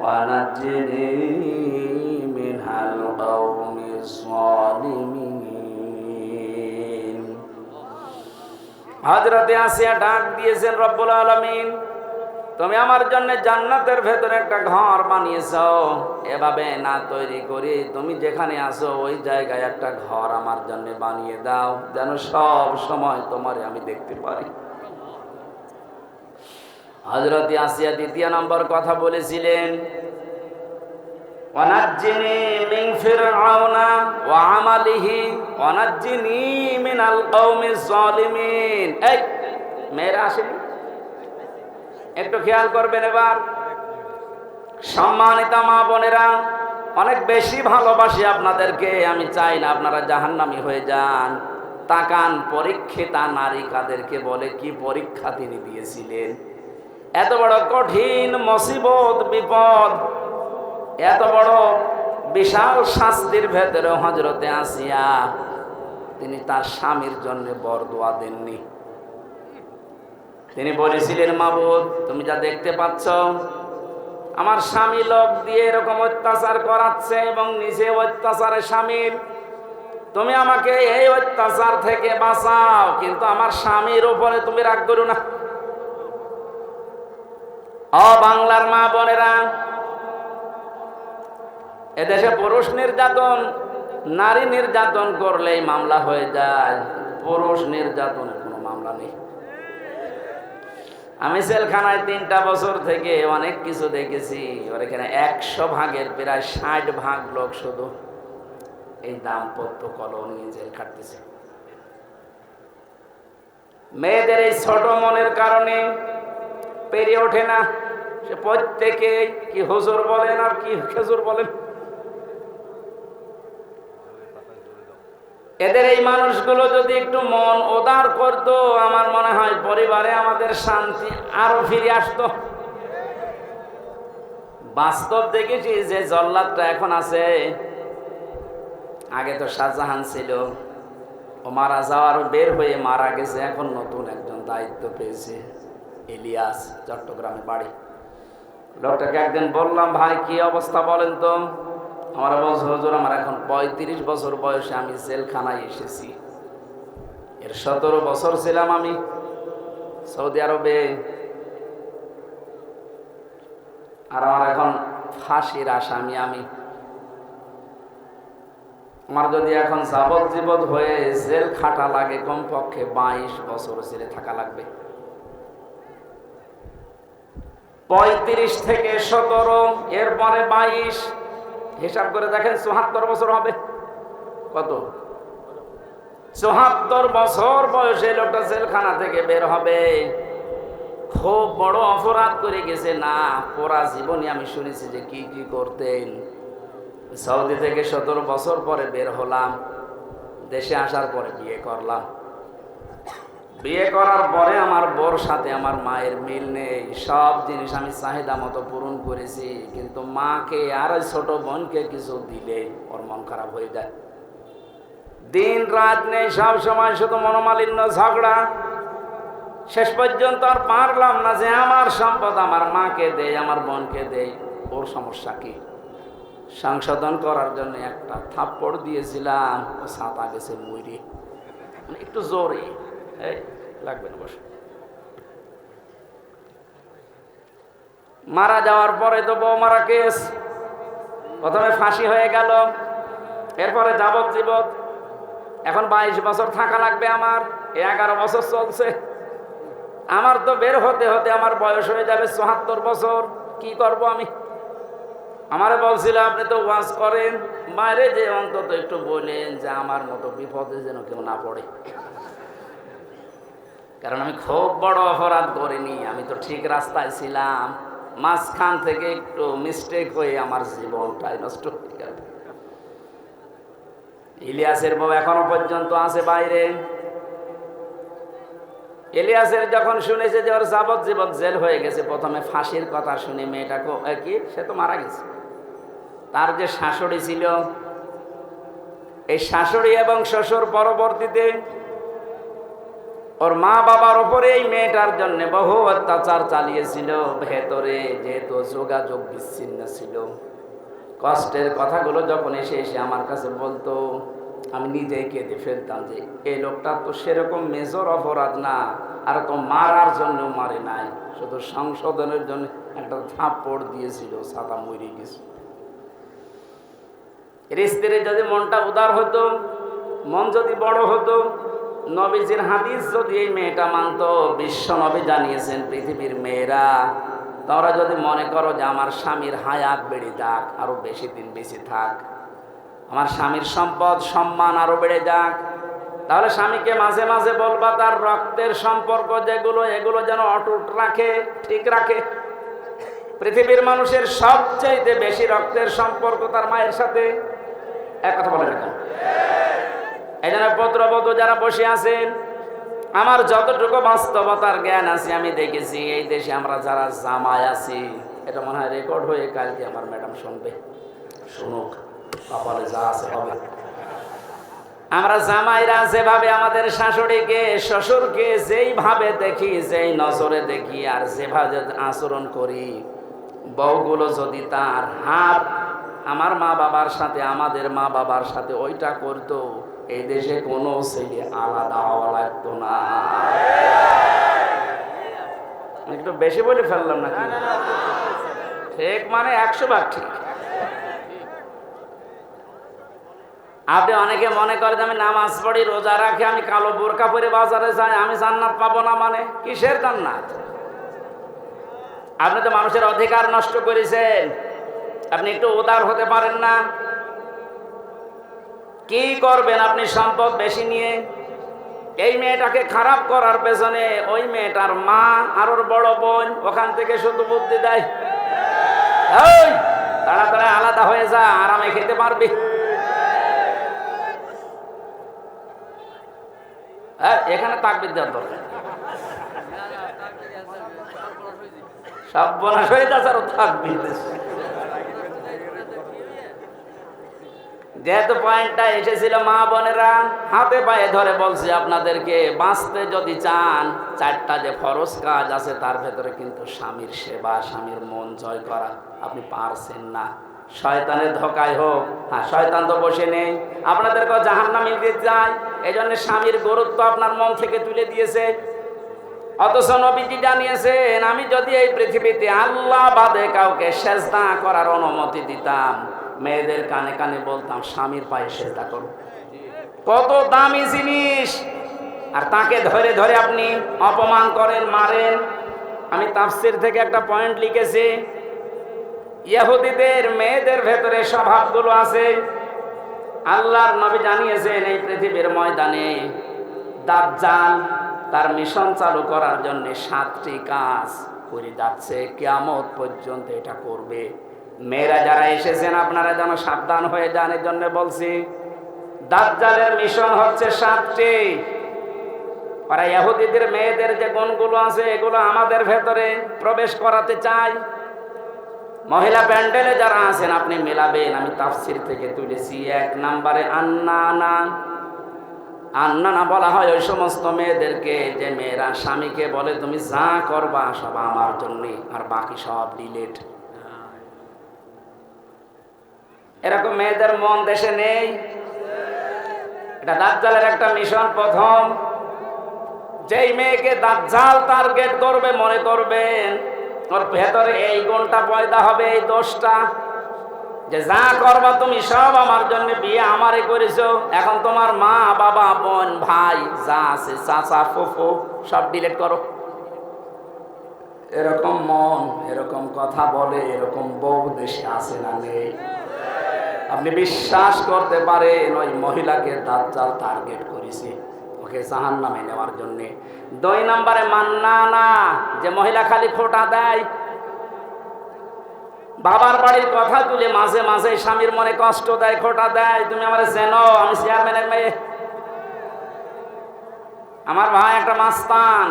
ওয়া নাজ্জিনি মিনাল কওমিজ যালিমিন। হযরতে আসিয়া ডাক দিয়েছেন, রব্বুল আলামিন তুমি আমার জন্য জান্নাতের ভেতরে একটা ঘর বানিয়েছো, এভাবে না তৈরি করি তুমি যেখানে আছো ওই জায়গায় একটা ঘর আমার জন্য বানিয়ে দাও, যেন সব সময় তোমারে আমি দেখতে পারি। হযরত আসিয়া 2 নম্বর কথা বলেছিলেন, ওয়ানাজ্জিনি মিন ফিরআউনা ওয়া আমালিহি ওয়ানাজ্জিনি মিনাল কওমিজ যালিমিন। এই মেয়েরা আসেনি, একটু খেয়াল করবেন। এবার সম্মানিত মা বোনেরা, অনেক বেশি ভালোবাসি আপনাদেরকে, আমি চাই না আপনারা জাহান্নামী হয়ে যান। তাকান, পরীক্ষিতা নারী কাদেরকে বলে, কি পরীক্ষা তিনি দিয়েছিলেন। এত বড় কঠিন মুসিবত, বিপদ, এত বড় বিশাল শাস্তির ভেতরে হযরতে আসিয়া তিনি তার স্বামীর জন্য বরদোয়া দেননি। তিনি বলেছিলেন, মাবুদ তুমি যা দেখতে পাচ্ছ আমার স্বামী লোক দিয়ে এরকম অত্যাচার করাচ্ছে এবং নিজে অত্যাচারে শামিল, তুমি আমাকে এই অত্যাচার থেকে বাঁচাও, কিন্তু আমার স্বামীর উপরে তুমি রাগ করো না। ও বাংলার মা বোনেরা, এদেশে পুরুষ নির্যাতন, নারী নির্যাতন করলেই মামলা হয়ে যায়, পুরুষ নির্যাতনের কোনো মামলা নেই। আমি জেলখানায় 3টা বছর থেকে অনেক কিছু দেখেছি। এখানে 100 ভাগের প্রায় 60 ভাগ লোক শুধু এই দাম্পত্য কলহ নিয়ে জেল খাটতেছে। মেয়েদের এই ছোট মনের কারণে পেরে ওঠে না, সে প্রত্যেকে কি হুজুর বলেন আর কি খেজুর বলেন। এদের এই মানুষগুলো যদি একটু মন উদার করতো, আমার মনে হয় পরিবারে আমাদের শান্তি আরো ফিরে আসতো। বাস্তব দেখেছি যে জল্লাদটা এখন আছে, আগে তো শাহজাহান ছিল, ও মারা যাওয়ার বের হয়ে মারা গেছে, এখন নতুন একজন দায়িত্ব পেয়েছে, ইলিয়াস, চট্টগ্রামে বাড়ি। লোকটাকে একদিন বললাম, ভাই কি অবস্থা বলেন তো। আমার বলছে, হুজুর আমার এখন 35 বছর বয়সে আমি জেলখানায় এসেছি, এর 17 বছর ছিলাম আমি সৌদি আরবে, আর আমার এখন ফাঁসির আসামি আমি। আমার যদি এখন যাবজ্জীবন হয়ে জেল খাটা লাগে, কমপক্ষে 22 বছর জেলে থাকা লাগবে। 35 থেকে 17, এরপরে 22, হিসাব করে দেখেন 74 বছর হবে। কত? 74 বছর বয়সে লোকটা জেলখানা থেকে বের হবে। খুব বড় অপরাধ করে গেছে না, পুরা জীবনে আমি শুনেছি যে কি কি করতেন। সৌদি থেকে 17 বছর পরে বের হলাম, দেশে আসার পরে বিয়ে করলাম। বিয়ে করার পরে আমার বোর সাথে আমার মায়ের মিল নেই, সব জিনিস আমি চাহিদা মতো পূরণ করেছি, কিন্তু মাকে আর ওই ছোট বোনকে কিছু দিলে ওর মন খারাপ হয়ে যায়। দিন রাত নেই, সব সময় শুধু মনোমালিন্য, ঝগড়া। শেষ পর্যন্ত আর পারলাম না যে আমার সম্পদ আমার মাকে দেই, আমার বোনকে দেই, ওর সমস্যা কি। সংশোধন করার জন্য একটা থাপ্পড় দিয়েছিলাম, ও ছাতা গেছে মুড়ি, মানে একটু জোরে। এই লাগবে না, বসে। মারা যাওয়ার পরে তো বউ মারা কেস, প্রথমে ফাঁসি হয়ে গেল, এরপরে যাবজ্জীবন। এখন 22 বছর থাকা লাগবে আমার, 11 বছর চলছে। আমার তো বের হতে হতে আমার বয়স হয়ে যাবে 74 বছর। কি করব আমি? আমারে বলছিল আপনি তো ওয়াজ করেন, বাইরে যে অন্তত একটু বলেন যে আমার মতো বিপদে যেন কেউ না পড়ে। কারণ আমি খুব বড় অপরাধ করিনি, আমি তো ঠিক রাস্তায় ছিলাম, মাঝখান থেকে একটু মিস্টেক হয়ে আমার জীবনটাই নষ্ট হয়ে গেল। ইলিয়াসের বউ এখনো পর্যন্ত আছে বাইরে। ইলিয়াসের যখন শুনেছে যে ওর যাবজ্জীবন জেল হয়ে গেছে, প্রথমে ফাঁসির কথা শুনে মেয়েটাকে কি, সে তো মারা গেছে, তার যে শাশুড়ি ছিল, এই শাশুড়ি এবং শ্বশুর পরবর্তীতে ওর মা বাবার উপরে এই মেয়েটার জন্য বহু অত্যাচার চালিয়েছিল। ভেতরে যেহেতু যোগাযোগ বিচ্ছিন্ন ছিল, কষ্টের কথাগুলো যখন এসে এসে আমার কাছে বলতো, আমি নিজেই কেঁদে ফেলতাম যে এই লোকটা তো সেরকম মেজর অপরাধ না, আর তো মারার জন্য মারে নাই, শুধু সংশোধনের জন্য একটা থাপ্পড় দিয়েছিল, ছাতা মরে গেছে। স্ত্রীর যদি মনটা উদার হতো, মন যদি বড় হতো, নবীজির হাদিস যদি এই মেয়েটা মানত, বিশ্ব নবী জানিয়েছেন পৃথিবীর মেয়েরা তোমরা যদি মনে করো যে আমার স্বামীর হায়াত বেড়ে যাক, আরো বেশি দিন বেঁচে থাক, আমার স্বামীর সম্পদ সম্মান আরো বেড়ে যাক, তাহলে স্বামীকে মাঝে মাঝে বলবা তার রক্তের সম্পর্ক যেগুলো, এগুলো যেন অটুট রাখে, ঠিক রাখে। পৃথিবীর মানুষের সবচেয়ে বেশি রক্তের সম্পর্ক তার মায়ের সাথে। এক কথা বলে না, এই জন্য পুত্রবধূ যারা বসে আছেন, আমার যতটুকু বাস্তবতার জ্ঞান আছে আমি দেখেছি, এই দেশে আমরা যারা জামাই আছি, এটা মনে হয় রেকর্ড হয়ে কালকে আমার ম্যাডাম শুনবে, শুনুক, কপালে যা আছে হবে। আমরা জামাইরা যেভাবে আমাদের শাশুড়িকে শ্বশুরকে যেইভাবে দেখি, যেই নজরে দেখি, আর যেভাবে আচরণ করি, বউগুলো যদি তার হাত আমার মা বাবার সাথে, আমাদের মা বাবার সাথে ওইটা করতো, এই দেশে কোনো ছেলে আলাদা হওয়া লাগতো না। একটু বেশি বলে ফেললাম নাকি? ঠিক মানে 100 ভাগ ঠিক। আপনি অনেকে মনে করেন আমি নামাজ পড়ি, রোজা রাখি, আমি কালো বোরকা পরে বাজারে যাই, আমি জান্নাত পাবো না। মানে কিসের জান্নাত? আপনি তো মানুষের অধিকার নষ্ট করেছেন, আপনি একটু উদার হতে পারেন না? কি করবেন আপনি সম্পদ বেশি নিয়ে? এই মেয়েটাকে খারাপ করার পেছনে ওই মেয়েটার মা আর ওর বড় বোন ওখান থেকে শুধু বুদ্ধি দেয়, তাড়াতাড়ি আলাদা হয়ে যা, আরামে খেতে পারবি। এখানে তাকবীর দেওয়ার দরকার, সব বলা হয়ে যাচ্ছে আর তাকবীর দিচ্ছে। যেহেতু পয়েন্টটা এসেছিল, মা বোনেরা হাতে পায়ে ধরে বলছি আপনাদেরকে, বাঁচতে যদি চান, 4টা যে ফরজ কাজ আছে তার ভেতরে কিন্তু স্বামীর সেবা, স্বামীর মন জয় করা আপনি পারছেন না। শয়তানের ধোকায় হোক, হ্যাঁ শয়তান তো বসে নেই, আপনাদেরকে জাহান্নামে দিতে চায়, এই জন্য স্বামীর গুরুত্ব আপনার মন থেকে তুলে দিয়েছে। অথচ নবীজি জানিয়েছেন, আমি যদি এই পৃথিবীতে আল্লাহ বাদে কাউকে সেজদা করার অনুমতি দিতাম, মেয়েদের কানে কানে বলতাম স্বামীর পায়ে সেজদা করো। কত দামি জিনিস, আর তাকে ধরে ধরে আপনি অপমান করেন, মারেন। আমি তাফসীর থেকে একটা পয়েন্ট লিখেছি, ইহুদিদের মেয়েদের ভেতরে স্বভাবগুলো আছে। আল্লাহর নবী জানিয়েছেন এই পৃথিবীর ময়দানে দাজ্জাল তার মিশন চালু করার জন্য 7টি কাজ করে যাচ্ছে, কিয়ামত পর্যন্ত এটা করবে। মেয়েরা যারা এসেছেন আপনারা যেন সাবধান হয়ে যান, এর জন্য বলছি। দাজ্জালের মিশন হচ্ছে 7টি। ওরা ইহুদিদের মেয়েদের যে গুণগুলো আছে এগুলো আমাদের ভেতরে প্রবেশ করাতে চায়। মহিলা প্যান্ডেলে যারা আছেন আপনি মেলাবেন, আমি তাফসীর থেকে তুলেছি। 1 নম্বরে আন্নানা। আন্নানা বলা হয় ওই সমস্ত মেয়েদেরকে যে মেয়েরা স্বামীকে বলে তুমি যা করবা সব আমার জন্যে, আর বাকি সব ডিলেট। এরকম মেয়েদের মন দেশে নেই। এটা দাজ্জালের একটা মিশন। প্রথম যেই মেয়েকে দাজ্জাল টার্গেট করবে, মনে করবেন ওর ভেতরে এই গুণটা পয়দা হবে, এই দোষটা, যে যা করবা তুমি সব আমার জন্য, বিয়ে আমারই করেছো, এখন তোমার মা বাবা বোন ভাই যা আছে চাচা ফুফু সব ডিলিট করো। এরকম মন, এরকম কথা বলে, এরকম বউ দেশে আছে না নেই? আপনি বিশ্বাস করতে পারেন ওই মহিলাকে দাজ্জাল টার্গেট করেছে, ওকে জাহান্নামে নেওয়ার জন্য। 2 নম্বরে মান্নানা, যে মহিলা খালি খোঁটা দেয়, বাবার বাড়ির কথা তুলে মাঝে মাঝে স্বামীর মনে কষ্ট দেয়, খোঁটা দেয়, তুমি আমার চেনো, আমি চেয়ারম্যানের মেয়ে, আমার ভাই একটা মাস্তান।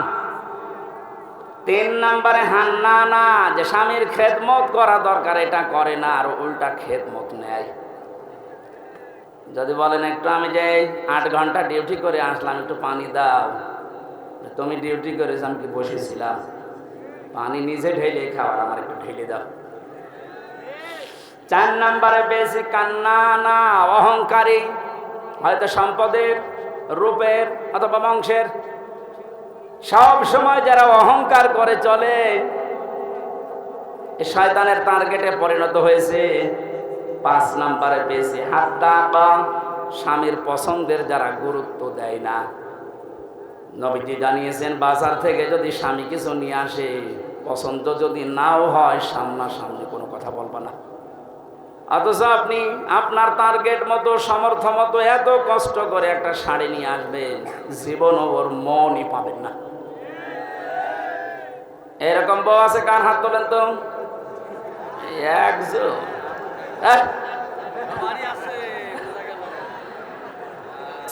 3 নম্বরে হান্নানা, যে স্বামীর খেদমত করা দরকার এটা করে না, আর উল্টা খেদমত নেয়। যদি বলেন একটু আমি যে 8 ঘন্টা ডিউটি করে আসলাম, একটু পানি দাও, তুমি ডিউটি করেছ আমি কি বসেছিলাম? পানি নিজে ঢেলে খাওয়ার, আমার একটু ঢেলে দাও। 4 নম্বরে বেশি কান্নানা, অহংকারী, হয়তো সম্পদের, রূপের অথবা বংশের, সব সময় যারা অহংকার করে চলে শয়তানের টার্গেটে পরিণত হয়েছে। 5 নম্বরে বেশি হাত্তাকা, স্বামীর পছন্দের যারা গুরুত্ব দেয় না। নবীজি জানিয়েছেন বাজার থেকে যদি স্বামী কিছু নিয়ে আসে, পছন্দ যদি নাও হয়, সামনাসামনি কোনো কথা বলবা না। অথচ আপনি আপনার টার্গেট মতো, সমর্থ মতো এত কষ্ট করে একটা শাড়ি নিয়ে আসবেন, জীবনও ওর মনই পাবেন না। এরকম বউ আছে? কার হাত তোলেন তো? একজন।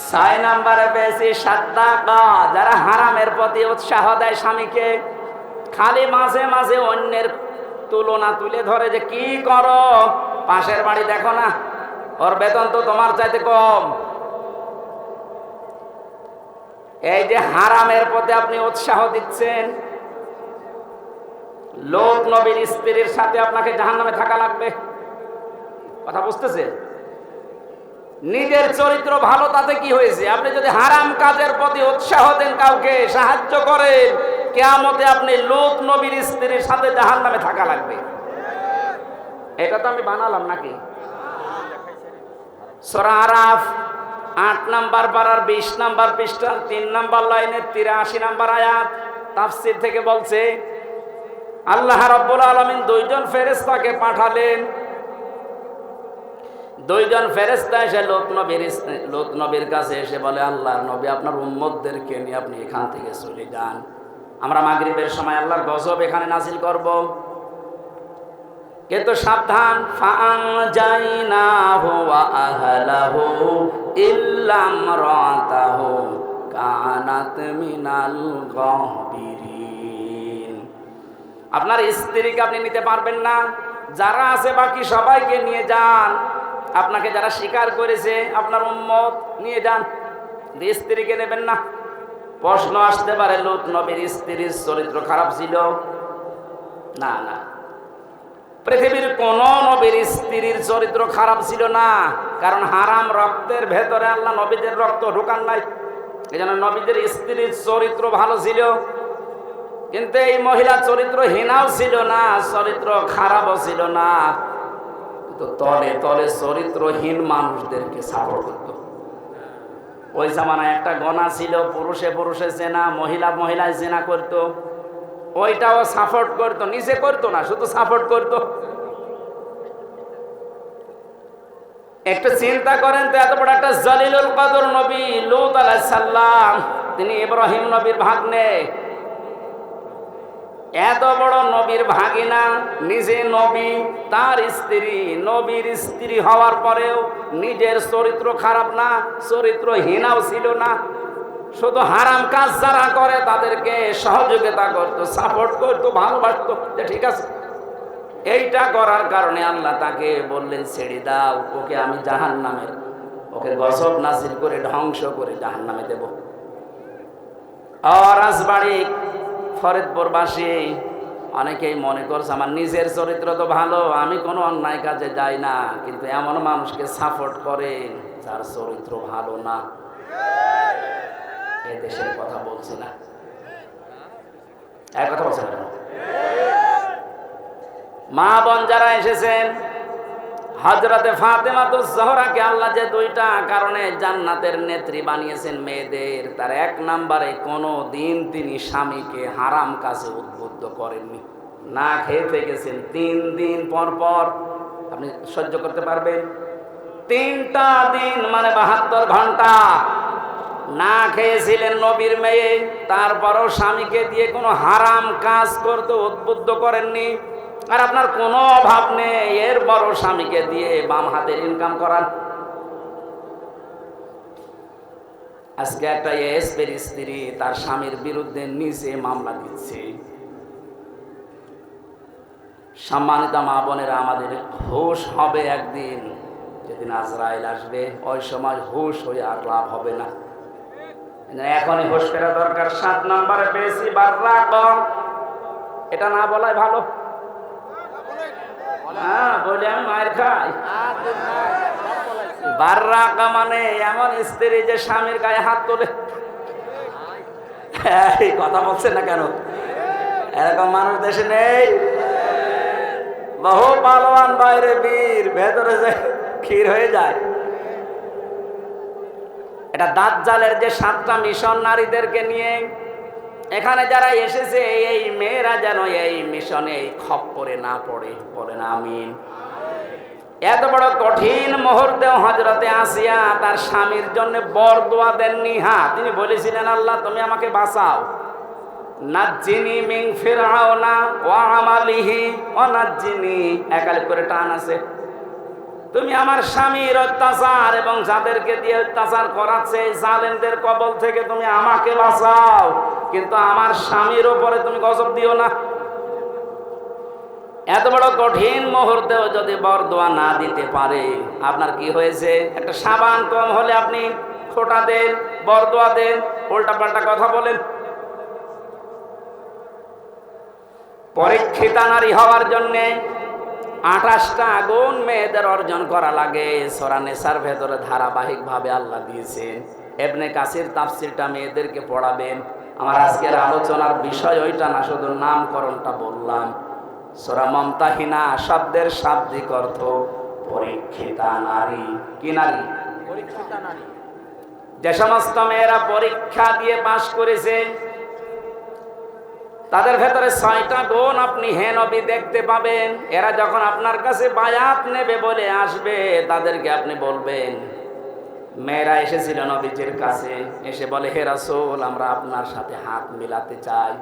6 নম্বরে বেশি সাদ্দাকা, যারা হারামের প্রতি উৎসাহ দেয় স্বামীকে, খালি মাঝে মাঝে অন্যের তুলনা তুলে ধরে, যে কি করো, পাশের বাড়ি দেখো না, ওর বেতন তো তোমার চাইতে কম। এই যে হারামের প্রতি আপনি উৎসাহ দিচ্ছেন, লোক নবীর স্ত্রীর সাথে আপনাকে জাহান্নামে থাকা লাগবে। কথা বুঝতেছে? নিজের চরিত্র ভালো, তাতে কি হয়েছে? আপনি যদি হারাম কাজের প্রতি উৎসাহ দেন, কাউকে সাহায্য করেন, কিয়ামতে আপনি লোক নবীর স্ত্রীর সাথে জাহান্নামে থাকা লাগবে। এটা তো আমি বানালাম নাকি? সূরা আরাফ 8 নম্বর পারার 20 নম্বর পৃষ্ঠা 3 নম্বর লাইনের 83 নম্বর আয়াত, তাফসীর থেকে বলছে আল্লাহ রাব্বুল আলামিন 2 জন ফেরেশতাকে পাঠালেন। 2 জন ফেরেশতা এসে লোক নবীর কাছে এসে বলে, আল্লাহর নবী, আপনার উম্মতদেরকে নিয়ে আপনি এখান থেকে চলে যান, আমরা মাগরিবের সময় আল্লাহর গজব এখানে নাজিল করব। কিন্তু সাবধান, ফাআনজাইনাহু ওয়া আহলাহু ইল্লা ইমরাতাহু কানাত মিনাল গাবিরিন। আপনার স্ত্রীকে আপনি নিতে পারবেন না, যারা আছে বাকি সবাইকে নিয়ে যান। আপনাকে যারা স্বীকার করেছে আপনার উম্মত, নিয়ে যান, স্ত্রীকে নেবেন না। প্রশ্ন আসতে পারে, লূত নবীর স্ত্রীর চরিত্র খারাপ ছিল? না না, পৃথিবীর কোন নবীর স্ত্রীর চরিত্র খারাপ ছিল না, কারণ হারাম রক্তের ভেতরে আল্লাহ নবীদের রক্ত ঢোকান নাই। এই জন্য নবীদের স্ত্রীর চরিত্র ভালো ছিল। কিন্তু এই মহিলা চরিত্রহীনাও ছিল না, চরিত্র খারাপও ছিল না, তো তলে তলে চরিত্রহীন মানুষদেরকে সাপোর্ট করত। ওই জামানায় একটা গণা ছিল, পুরুষে পুরুষে জেনা, মহিলা মহিলায় জেনা করত, ওইটাও সাপোর্ট করতো, নিজে করতো না, শুধু সাপোর্ট করতো। একটু চিন্তা করেন তো, এত বড় একটা জলিলুল কদর নবী লূত আলাইহিস সালাম, তিনি ইব্রাহিম নবীর ভাগ্নে, এত বড় নবীর ভাগিনা, নিজে নবী, তার স্ত্রী নবীর স্ত্রী হওয়ার পরেও নিজের চরিত্র খারাপ না, চরিত্রহীনাও ছিল না, শুধু হারাম কাজ যারা করে তাদেরকে সহযোগিতা করতো, সাপোর্ট করতো, ভালোবাসতো, যে ঠিক আছে। এইটা করার কারণে আল্লাহ তাকে বললেন, ছেড়ে দাও, ওকে আমি জাহান্নামের, ওকে গজব নাজিল করে ধ্বংস করে জাহান্নামে দেব। আর রাজবাড়ি ফরিদপুরবাসী অনেকেই মনে করছে আমার নিজের চরিত্র তো ভালো, আমি কোনো অন্যায় কাজে যাই না, কিন্তু এমন মানুষকে সাপোর্ট করে যার চরিত্র ভালো না। এ দেশের কথা বলছি না, এক কথা বলছি না। মা বোন যারা এসেছেন, হযরতে ফাতেমাতুজ জোহরাকে আল্লাহ যে দুইটা কারণে জান্নাতের নেত্রী বানিয়েছেন মেয়েদের, তার এক নম্বরে কোনো দিন তিনি স্বামীকে হারাম কাজে উদ্বুদ্ধ করেননি। না খেয়ে থেকেছেন 3 দিন পর পর। আপনি সহ্য করতে পারবেন? 3টা দিন মানে 72 ঘন্টা না খেয়েছিলেন নবীর মেয়ে, তারপরও স্বামীকে দিয়ে কোনো হারাম কাজ করতে উদ্বুদ্ধ করেননি। আর আপনার কোনো অভাব নেই, এর বড় স্বামীকে দিয়ে বাম হাতের ইনকাম করান। আজকে একটা এসপির স্ত্রী তার স্বামীর বিরুদ্ধে নিজে মামলা দিচ্ছে। সম্মানিত মা বোনেরা, আমাদের হুঁশ হবে একদিন, যেদিন আজরাইল আসবে, ওই সময় হুঁশ হয়ে আর লাভ হবে না। এখনই হুঁশ করা দরকার। 7 নম্বরে বেশি বাররাক, এটা না বলাই ভালো। হ্যাঁ, বলে আমি মায়ের খাই। বাররাকা মানে এমন স্ত্রী যে স্বামীর গায়ে হাত তোলে। এই কথা বলছেন না কেন? এরকম মানুষ দেশে নেই? বহু পালোয়ান বাইরে বীর, ভেতরে যে ক্ষীর হয়ে যায়। এটা দাজ্জালের যে 7টা মিশন নারীদেরকে নিয়ে এখানে যারা এসেছে, এই মেয়েরা যেন এই মিশনে এই খপ্পরে না পড়ে, বলেন আমিন। এত বড় কঠিন মুহূর্তে হযরতে আসিয়া তার স্বামীর জন্য বরদোয়া দেননি। হ্যাঁ, তিনি বলেছিলেন, আল্লাহ তুমি আমাকে বাঁচাও, নাজ্জিনি মিন ফিরআউনা ওয়া আমালিহি ওয়া নাজ্জিনি, একালে করে টান আছে। তুমি আমার স্বামীর অত্যাচার এবং যাদেরকে দিয়ে অত্যাচার করাচ্ছে জালেমদের কবল থেকে তুমি আমাকে বাঁচাও, কিন্তু আমার স্বামীর উপরে তুমি গজব দিও না। এত বড় কঠিন মুহূর্তেও যদি বরদোয়া না দিতে পারে, আপনার কি হয়েছে? একটা সাবান কম হলে আপনি খোঁটা দেন, বরদোয়া দেন, উল্টাপাল্টা কথা বলেন। পরীক্ষিতা নারী হওয়ার জন্যে 28টা গুণ মেয়েদের অর্জন করা লাগে। সূরা নিসার ভেতরে ধারাবাহিকভাবে আল্লাহ দিয়েছেন। ইবনে কাসির তাফসীরটা মেয়েদেরকে পড়াবেন। আমার আজকের আলোচনার বিষয় ওইটা না, শুধু নামকরণটা বললাম। সূরা মুমতাহিনা শব্দের শাব্দিক অর্থ পরীক্ষিতা নারী। কি নারী? পরীক্ষিতা নারী। যে সমস্ত মেয়েরা পরীক্ষা দিয়ে পাশ করেছে, তাদের ভেতরে 6টা গুণ আপনি হে নবী দেখতে পাবেন। এরা যখন আপনার কাছে বায়াত নেবে বলে আসবে, তাদেরকে আপনি বলবেন, মেয়েরা এসেছিল নবীজির কাছে, এসে বলে, হে রাসূল, আমরা আপনার সাথে হাত মিলাতে চাই।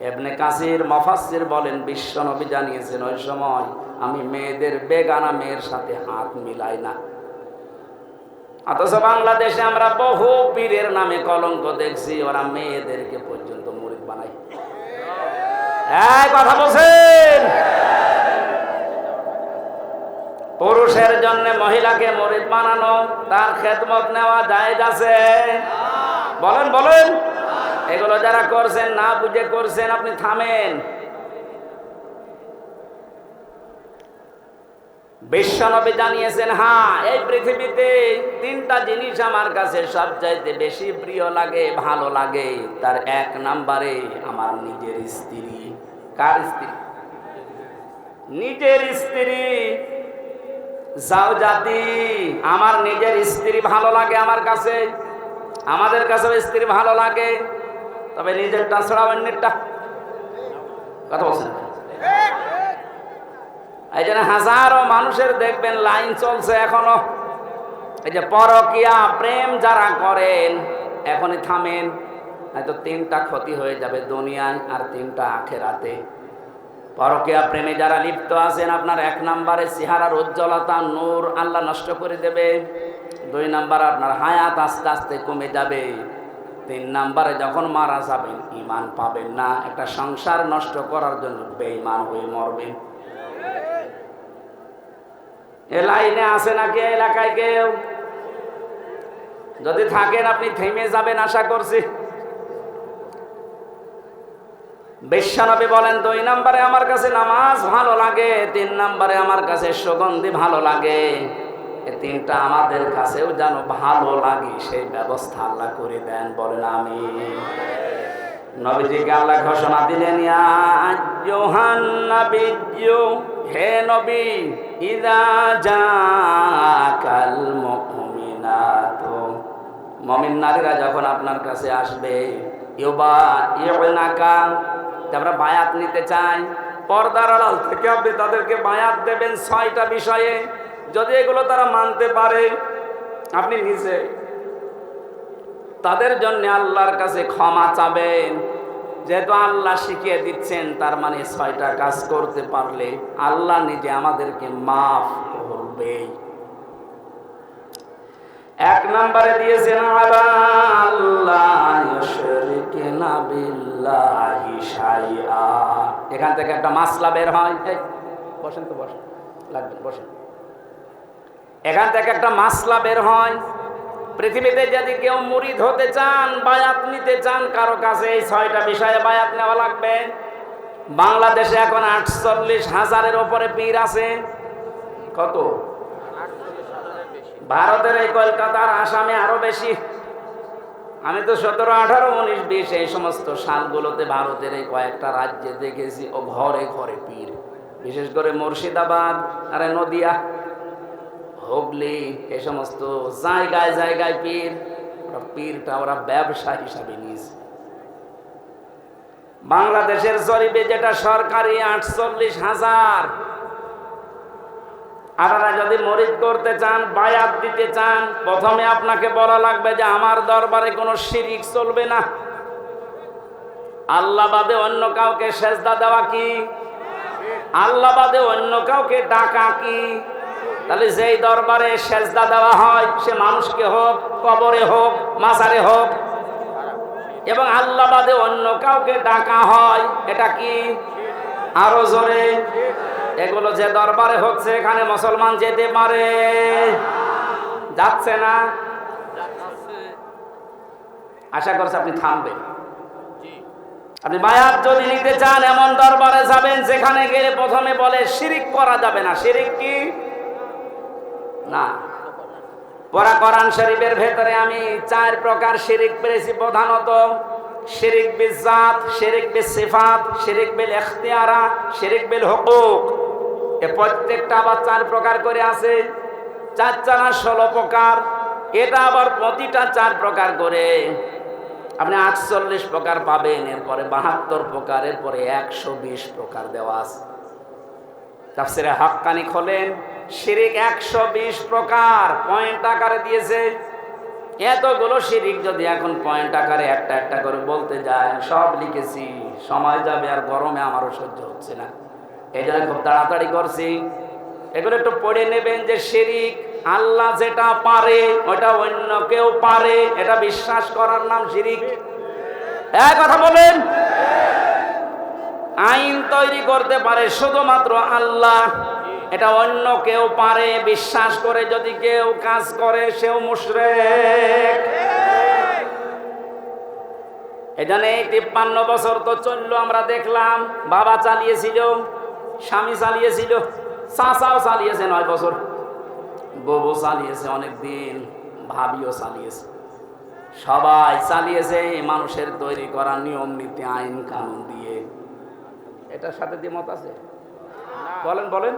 ইবনে কাসির মুফাসসির বলেন, বিশ্ব নবী জানিয়েছেন, ওই সময় আমি মেয়েদের বেগানা মেয়ের সাথে হাত মিলাই না। অথচ বাংলাদেশে আমরা বহু পীরের নামে কলঙ্ক দেখছি, ওরা মেয়েদেরকে পর্যন্ত মুরিদ বানায়। কথা বলছেন? পুরুষের জন্য মহিলাকে মুরিদ বানানো, তার খেদমত নেওয়া জায়েজ আছে? বলেন বলেন। এগুলো যারা করছেন না বুঝে করছেন, আপনি থামেন। বিশ্বনবী জানিয়েছেন, হ্যাঁ, এই পৃথিবীতে 3টা জিনিস আমার কাছে সবচাইতে বেশি প্রিয় লাগে, ভালো লাগে। তার 1 নম্বরে আমার নিজের স্ত্রী। কার স্ত্রী? নিজের স্ত্রী। জাওজাতি, আমার নিজের স্ত্রী ভালো লাগে আমার কাছে। আমাদের কাছে স্ত্রী ভালো লাগে, তবে নিজেরটা ছাড়া অন্যেরটা। কথা বলছেন? এই জন্য হাজারো মানুষের দেখবেন লাইন চলছে এখনো। এই যে পরকীয়া প্রেম যারা করেন, এখনই থামেন, হয়তো 3টা ক্ষতি হয়ে যাবে দুনিয়ায় আর 3টা আখিরাতে। পরকীয়া প্রেমে যারা লিপ্ত আছেন, আপনার 1 নম্বরে চেহারার উজ্জ্বলতা, নূর আল্লাহ নষ্ট করে দেবে। 2 নম্বরে আপনার হায়াত আস্তে আস্তে কমে যাবে। 3 নম্বরে যখন মারা যাবেন, ঈমান পাবেন না। একটা সংসার নষ্ট করার জন্য বেঈমান হয়ে মরবেন। এ লাইনে আছে নাকি এলাকায় কেউ? যদি থাকেন আপনি থেমে যাবেন আশা করছি। বিশ্বনবী বলেন 2 নম্বরে আমার কাছে নামাজ ভালো লাগে, 3 নম্বরে আমার কাছে সুগন্ধি ভালো লাগে। এই তিনটা আমাদের কাছেও যেন ভালো লাগে সেই ব্যবস্থা আল্লাহ করে দেন, বলেন আমিন। নবীজিকে আল্লাহ ঘোষণা দিলেন, ইয়া আইয়ুহান নাবিয়্যু, হে নবী, ইযা জাকাল মুমিনাতু, মুমিন নারীরা যখন আপনার কাছে আসবে, ইউবাইউনাকা, আমরা বায়াত নিতে চাই, পর্দার আড়াল থেকে আপনি তাদেরকে বায়াত দেবেন 6টা বিষয়ে। যদি এগুলো তারা মানতে পারে, আপনি নিজে তাদের জন্য আল্লাহর কাছে ক্ষমা চাবেন। যেহেতু আল্লাহ শিখিয়ে দিচ্ছেন, তার মানে 6টা কাজ করতে পারলে আল্লাহ নিজে আমাদেরকে মাফ করবে। 1 নম্বরে দিয়েছেন আল্লাহ ইউশরিকুনা বিল্লাহি শাইআ। এখান থেকে একটা মাসলা বের হয়, বসেন তো, বসেন, লাগবেন, বসেন। এখান থেকে একটা মাসলা বের হয়, পৃথিবীতে যদি কেউ মুরিদ হতে চান, বায়াত নিতে চান কারো কাছে, এই 6টা বিষয়ে বায়াত নেওয়া লাগবে। বাংলাদেশে এখন 48,000-এর উপরে পীর আছে। কত? ভারতের এই কলকাতার, আসামে আরো বেশি। আমি তো 17, 18, 19, 20 এই সমস্ত সালগুলোতে ভারতের এই কয়েকটা রাজ্যে দেখেছি ও ঘরে ঘরে পীর। বিশেষ করে মুর্শিদাবাদ, আরে নদিয়া, হুগলি, এই সমস্ত জায়গায় জায়গায় পীর। পীরটা ওরা ব্যবসা হিসাবে নিয়েছে। বাংলাদেশের জরিপে যেটা সরকারি 48,000। আপনারা যদি মুরিদ করতে চান, বায়াত দিতে চান, প্রথমে আপনাকে বলা লাগবে যে আমার দরবারে কোনো শিরিক চলবে না। আল্লাহ বাদে অন্য কাউকে সেজদা দেওয়া কি? আল্লাহ বাদে অন্য কাউকে ডাকা কি? তাহলে যেই দরবারে সেজদা দেওয়া হয়, সে মানুষকে হোক, কবরে হোক, মাজারে হোক, এবং আল্লাহ বাদে অন্য কাউকে ডাকা হয়, এটা কি? আরো জোরে। এগুলো যে দরবারে হচ্ছে, এখানে মুসলমান যেতে পারে? যাচ্ছে না? আশা করছি আপনি থামবেন। আপনি বায়াত যদি নিতে চান, এমন দরবারে যাবেন যেখানে গেলে প্রথমে বলে শিরিক করা যাবে না। শিরিক কি? না। পরা কোরআন শরীফের ভেতরে আমি 4 প্রকার শিরিক পেয়েছি প্রধানত। শিরিক বিল জাত, শিরিক বিল সিফাত, শিরিক বিল ইখতিয়ারা, শিরিক বিল হুকুক। এ প্রত্যেকটা আবার 4 প্রকার করে আছে। 4 4 16 প্রকার। এটা আবার প্রতিটা 4 প্রকার করে আপনি 48 প্রকার পাবেন। এরপরে 72 প্রকার, এরপরে 120 প্রকার দেওয়া আছে। তাফসীরে হাক্কানি খোলেন, শিরিক 120 প্রকার পয়েন্ট আকারে দিয়েছে। এতগুলো শিরিক যদি এখন পয়েন্ট আকারে একটা একটা করে বলতে যায়, সব লিখেছি, সময় যাবে, আর গরমে আমারও সহ্য হচ্ছে না। এই জন্য খুব তাড়াতাড়ি করছি। এগুলো একটু পড়ে নেবেন যে শিরিক আল্লাহ যেটা পারে ওটা অন্য কেউ পারে, এটা বিশ্বাস করার নাম শিরিক। এক কথা বলেন, আইন তৈরি করতে পারে শুধুমাত্র আল্লাহ, এটা অন্য কেউ পারে বিশ্বাস করে যদি কেউ কাজ করে, সেও মুশরিক। এখানে 53 বছর তো চললো, আমরা দেখলাম। বাবা চালিয়েছিল, স্বামী চালিয়েছিল, চাচাও চালিয়েছে 9 বছর, বউ চালিয়েছে অনেক দিন, ভাবিও চালিয়েছে, সবাই চালিয়েছে মানুষের তৈরি করা নিয়ম নীতি, আইন কানুন দিয়ে। এটার সাথে দ্বিমত আছে? বলেন বলেন।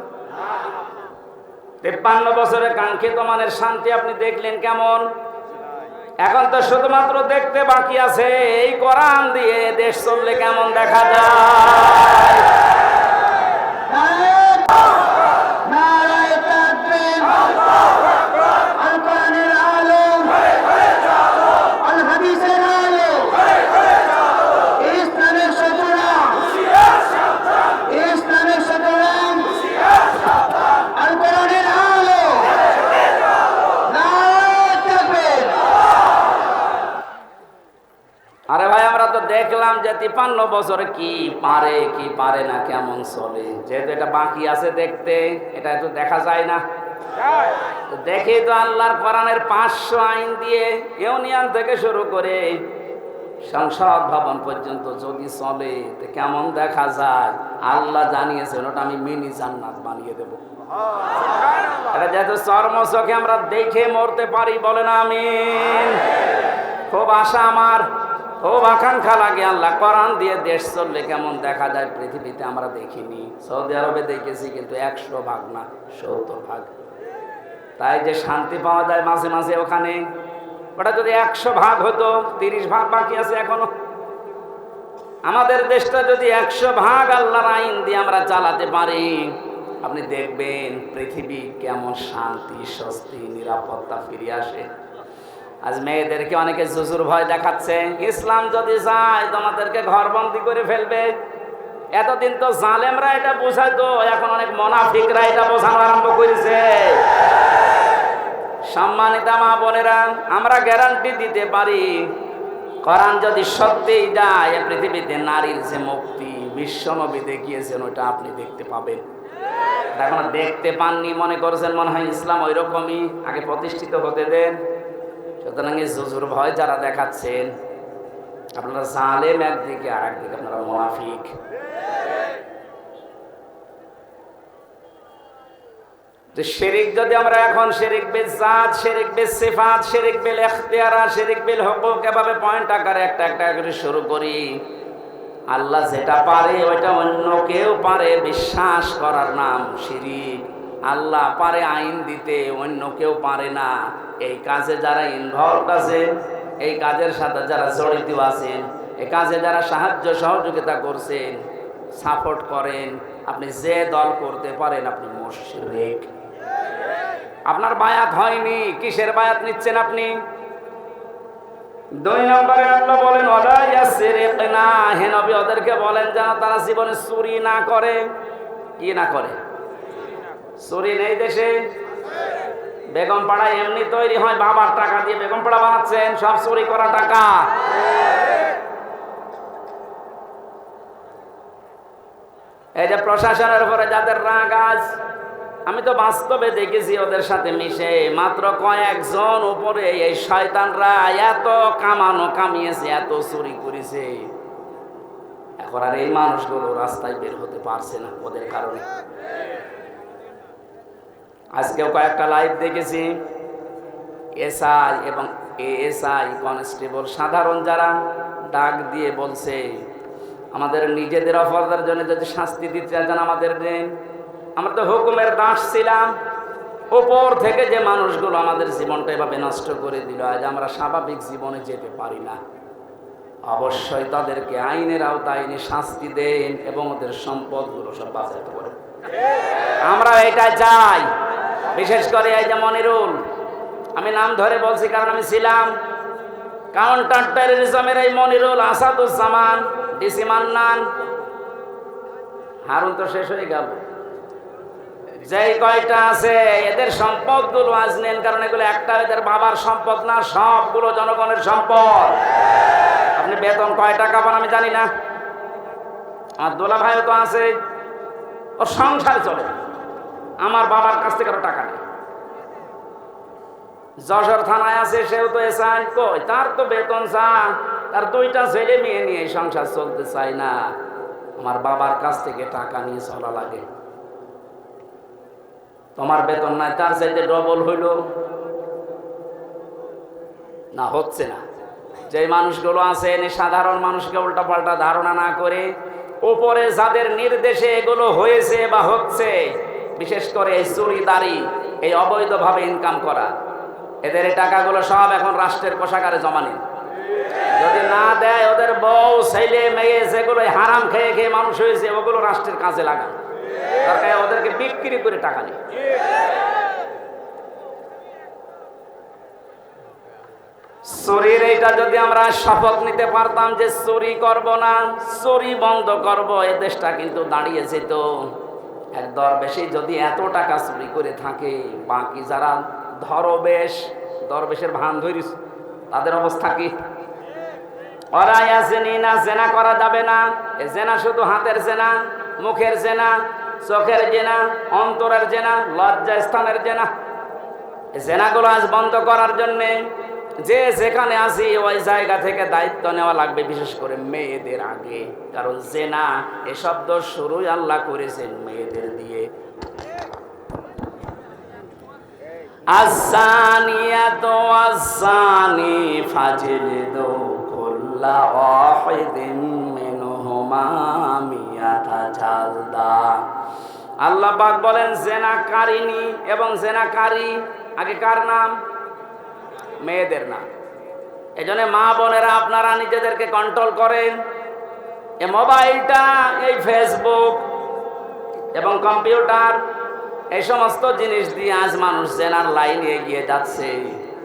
53 বছরের কাঙ্ক্ষিত মানের শান্তি আপনি দেখলেন কেমন? এখন তো শুধুমাত্র দেখতে বাকি আছে, এই কোরআন দিয়ে দেশ চললে কেমন দেখা যায়। আরে ভাই, আমরা তো দেখলাম যে 53 বছরে কি পারে কি পারে না, কেমন চলে। যেহেতু এটা বাকি আছে দেখতে, এটা তো দেখা যায় না। দেখি তো আল্লাহর কোরআনের 500 আইন দিয়ে ইউনিয়ন থেকে শুরু করে সংসদ ভবন পর্যন্ত যদি চলে তো কেমন দেখা যায় আল্লাহ জানিয়েছেন, ওটা আমি মিনি জান্নাত বানিয়ে দেব। এটা যেহেতু চর্ম চোখে আমরা দেখে মরতে পারি, বলে না আমিন। খুব আশা আমার, খুব আকাঙ্ক্ষা লাগে আল্লাহ কোরআন দিয়ে দেশ চললে কেমন দেখা যায় পৃথিবীতে আমরা দেখিনি। সৌদি আরবে দেখেছি, কিন্তু 100 ভাগ না 70 ভাগ। তাই যে শান্তি পাওয়া যায় মাঝে মাঝে ওখানে, ওটা যদি 100 ভাগ হতো, 30 ভাগ বাকি আছে এখনো। আমাদের দেশটা যদি 100 ভাগ আল্লাহর আইন দিয়ে আমরা চালাতে পারি, আপনি দেখবেন পৃথিবী কেমন শান্তি, স্বস্তি, নিরাপত্তা ফিরে আসে। আজ মেয়েদেরকে অনেকে জুজুর ভয় দেখাচ্ছে, ইসলাম যদি চায় তোমাদেরকে ঘরবন্দি করে ফেলবে। এতদিন তো জালেমরা এটা বোঝাইতো, এখন অনেক মুনাফিকরা এটা বোঝানো আরম্ভ করেছে। সম্মানিতা মা বোনেরা, আমরা গ্যারান্টি দিতে পারি কোরআন যদি সত্যিই যায়, পৃথিবীতে নারীর যে মুক্তি বিশ্বনবী দেখিয়েছেন, ওটা আপনি দেখতে পাবেন। এখন দেখতে পাননি মনে করছেন, মনে হয় ইসলাম ওই রকমই, আগে প্রতিষ্ঠিত হতে দেন। সুতরাং এই জুজুর ভয় যারা দেখাচ্ছেন, আপনারা জালেম একদিকে, আর একদিকে আপনারা মুনাফিক। শিরিক যদি আমরা এখন শিরিক বিল জাত, শিরিক বিল সিফাত, শিরিক বিল ইখতিয়ারা, শিরিক বিল হুকুক এভাবে পয়েন্ট আকারে একটা একটা করে শুরু করি, আল্লাহ যেটা পারে ওইটা অন্য কেউ পারে বিশ্বাস করার নাম শিরিক। আল্লাহ পারে আইন দিতে, অন্য কেউ পারে না। এই কাজে যারা ইনভলভ আছেন, এই কাজের সাথে যারা জড়িত আছেন, এই কাজে যারা সাহায্য সহযোগিতা করছেন, সাপোর্ট করেন, আপনি যে দল করতে পারেন আপনি মুশরিক। আপনার বায়াত হয়নি, কিসের বায়াত নিচ্ছেন আপনি? 2 নম্বরে আল্লাহ বলেন ওয়ালা ইয়াসরিকনা, হে নবী ওদেরকে বলেন যেন তারা জীবনে চুরি না করে। কি না করে? চুরি নেই দেশে? বেগম পাড়া এমনি তৈরি হয়, বাবার টাকা দিয়ে বেগম পাড়া বানাচ্ছেন, সব চুরি করা টাকা। এই যে প্রশাসনের উপরে যাদের রাগ আজ, আমি তো বাস্তবে দেখেছি ওদের সাথে মিশে, মাত্র কয়েকজন উপরে এই শয়তানরা এত কামিয়েছে, এত চুরি করেছে। এখন আর এই মানুষগুলো রাস্তায় বের হতে পারছে না ওদের কারণে। আজকেও কয়েকটা লাইভ দেখেছি, এসআই এবং এএসআই কনস্টেবল সাধারণ যারা ডাক দিয়ে বলছে আমাদের নিজেদের অপরাধের জন্য যদি শাস্তি দিতে চান আমাদের দেন। আমরা তো হুকুমের দাস ছিলাম, উপর থেকে যে মানুষগুলো আমাদের জীবনটা এভাবে নষ্ট করে দিল, আজ আমরা স্বাভাবিক জীবনে যেতে পারি না। অবশ্যই তাদেরকে আইনের আওতায় এনে শাস্তি দেন এবং ওদের সম্পদগুলো সব বাঁচাতে পারেন। আমরা এটা চাই। বিশেষ করে এই যে মনিরুল, আমি নাম ধরে বলছি কারণ আমি ছিলাম কাউন্টার টেররিজমের এই মনিরুল, আসাদুজ্জামান, ডিসি মান্নান, হারুন তো শেষ হয়ে গেল, যেই কয়টা আছে এদের সম্পদগুলো আজ নেন, কারণ এগুলো একটা এদের বাবার সম্পদ না, সবগুলো জনগণের সম্পদ। আপনি বেতন কয় টাকা পান আমি জানি না, আমার দোলা ভাইও তো আছে, ওর সংসার চলে, আমার বাবার কাছ থেকে আরো টাকা নেই। যশোর থানায় আছে, সেও তো এসআই, কই তার তো বেতন চান, তার 2টা ছেলে মেয়ে নিয়ে সংসার চলতে চায় না, আমার বাবার কাছ থেকে টাকা নিয়ে চলা লাগে। তোমার বেতন নাই, তার চাইতে ডবল হইল না, হচ্ছে না। যে মানুষগুলো আছে সাধারণ মানুষকে উল্টাপাল্টা ধারণা না করে, উপরে যাদের নির্দেশে এগুলো হয়েছে বা হচ্ছে, বিশেষ করে এই চুরিদারি, এই অবৈধভাবে ইনকাম করা, এদের এই টাকাগুলো সব এখন রাষ্ট্রের কোষাগারে জমা নেই। যদি না দেয়, ওদের বউ ছেলে মেয়ে যেগুলো হারাম খেয়ে খেয়ে মানুষ হয়েছে, ওগুলো রাষ্ট্রের কাজে লাগান, দরকার ওদেরকে বিক্রি করে টাকা নেই। চুরির এইটা যদি আমরা শপথ নিতে পারতাম যে চুরি করব না, চুরি বন্ধ করব, এ দেশটা কিন্তু দাঁড়িয়ে যেত। এক দরবেশে যদি এত টাকা চুরি করে থাকে, বাকি যারা দরবেশের ভান ধরিস, তাদের অবস্থা কি? ওরা ইয়াজিনা, জেনা করা যাবে না। এ জেনা শুধু হাতের জেনা, মুখের জেনা, চোখের জেনা, অন্তরের জেনা, লজ্জা স্থানের জেনা। এই জেনাগুলো আজ বন্ধ করার জন্যে যে যেখানে আসি ওই জায়গা থেকে দায়িত্ব নেওয়া লাগবে, বিশেষ করে মেয়েদের আগে। কারণ জেনা এ শব্দ শুরুই আল্লাহ করেছেন মেয়েদের দিয়ে। আযানিয়াতু ওয়াজ্জানি ফাজলিদু কুল্লা ওয়াহিদিন মিনহুমা মিয়াতা জালদা। আল্লাহ পাক বলেন জেনাকারিনী এবং জেনাকারী, আগে কার নাম? মেয়েদের নাম। এজন্য মা বোনেরা আপনারা নিজেদেরকে কন্ট্রোল করেন। এই মোবাইলটা, এই ফেসবুক এবং কম্পিউটার, এই সমস্ত জিনিস দিয়ে আজ মানুষ জেনার লাইনে এগিয়ে যাচ্ছে।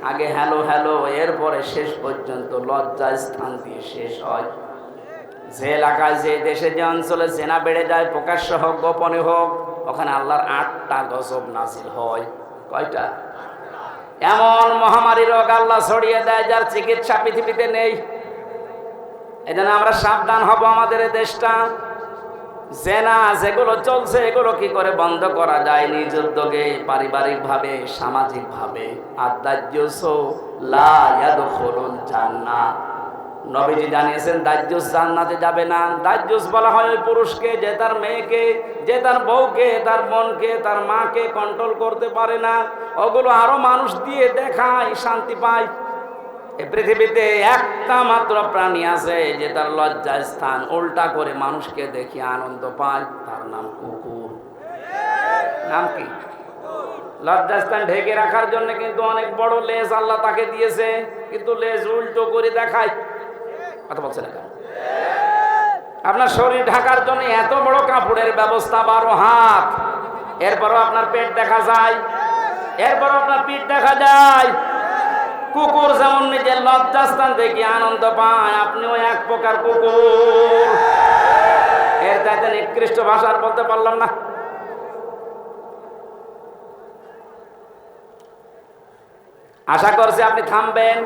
আগে হ্যালো হ্যালো, এরপরে শেষ পর্যন্ত লজ্জা স্থান দিয়ে শেষ হয়। যে এলাকায়, যে দেশে, যে অঞ্চলে জেনা বেড়ে যায়, প্রকাশ্য হোক গোপনে হোক, ওখানে আল্লাহর 8টা গজব নাজিল হয়। কয়টা? এমন মহামারী রোগ আল্লাহ ছড়িয়ে দেয় যার চিকিৎসা পৃথিবীতে নেই। এজন্য আমরা সাবধান হব। আমাদের এই দেশটা, জেনা যেগুলো চলছে এগুলো কি করে বন্ধ করা যায়? নিজ উদ্যোগে, পারিবারিক ভাবে, সামাজিক ভাবে। আদ-দাজ্জুস লা ইয়াদখুলুল জান্নাহ। নবীজি জানিয়েছেন দাজ্জুস জান্নাতে যাবে না। দাজ্জুস বলা হয় ওই পুরুষকে যে তার মেয়েকে, যে তার বউকে, তার বোনকে, তার মাকে কন্ট্রোল করতে পারে না। ওগুলো আরো মানুষ দিয়ে দেখায়, শান্তি পায়। এই পৃথিবীতে একটা মাত্র প্রাণী আছে যে তার লজ্জা স্থান উল্টা করে মানুষকে দেখিয়ে আনন্দ পায়, তার নাম কুকুর। নাম কি? লজ্জা স্থান ঢেকে রাখার জন্য কিন্তু অনেক বড় লেজ আল্লাহ তাকে দিয়েছে, কিন্তু লেজ উল্টো করে দেখায়। কথা বলছেন না? আপনার শরীর ঢাকার জন্য এত বড় কাপড়ের ব্যবস্থা, 12 হাত, এরপরও আপনার পেট দেখা যায়, এরপরও আপনার পিঠ দেখা যায়। কুকুর যেমন নিজের লজ্জাস্থান দেখে আনন্দ পায়, আপনিও এক প্রকার কুকুর। এর চাইতে নিকৃষ্ট ভাষা আর বলতে পারলাম না। আশা করছি আপনি থামবেন।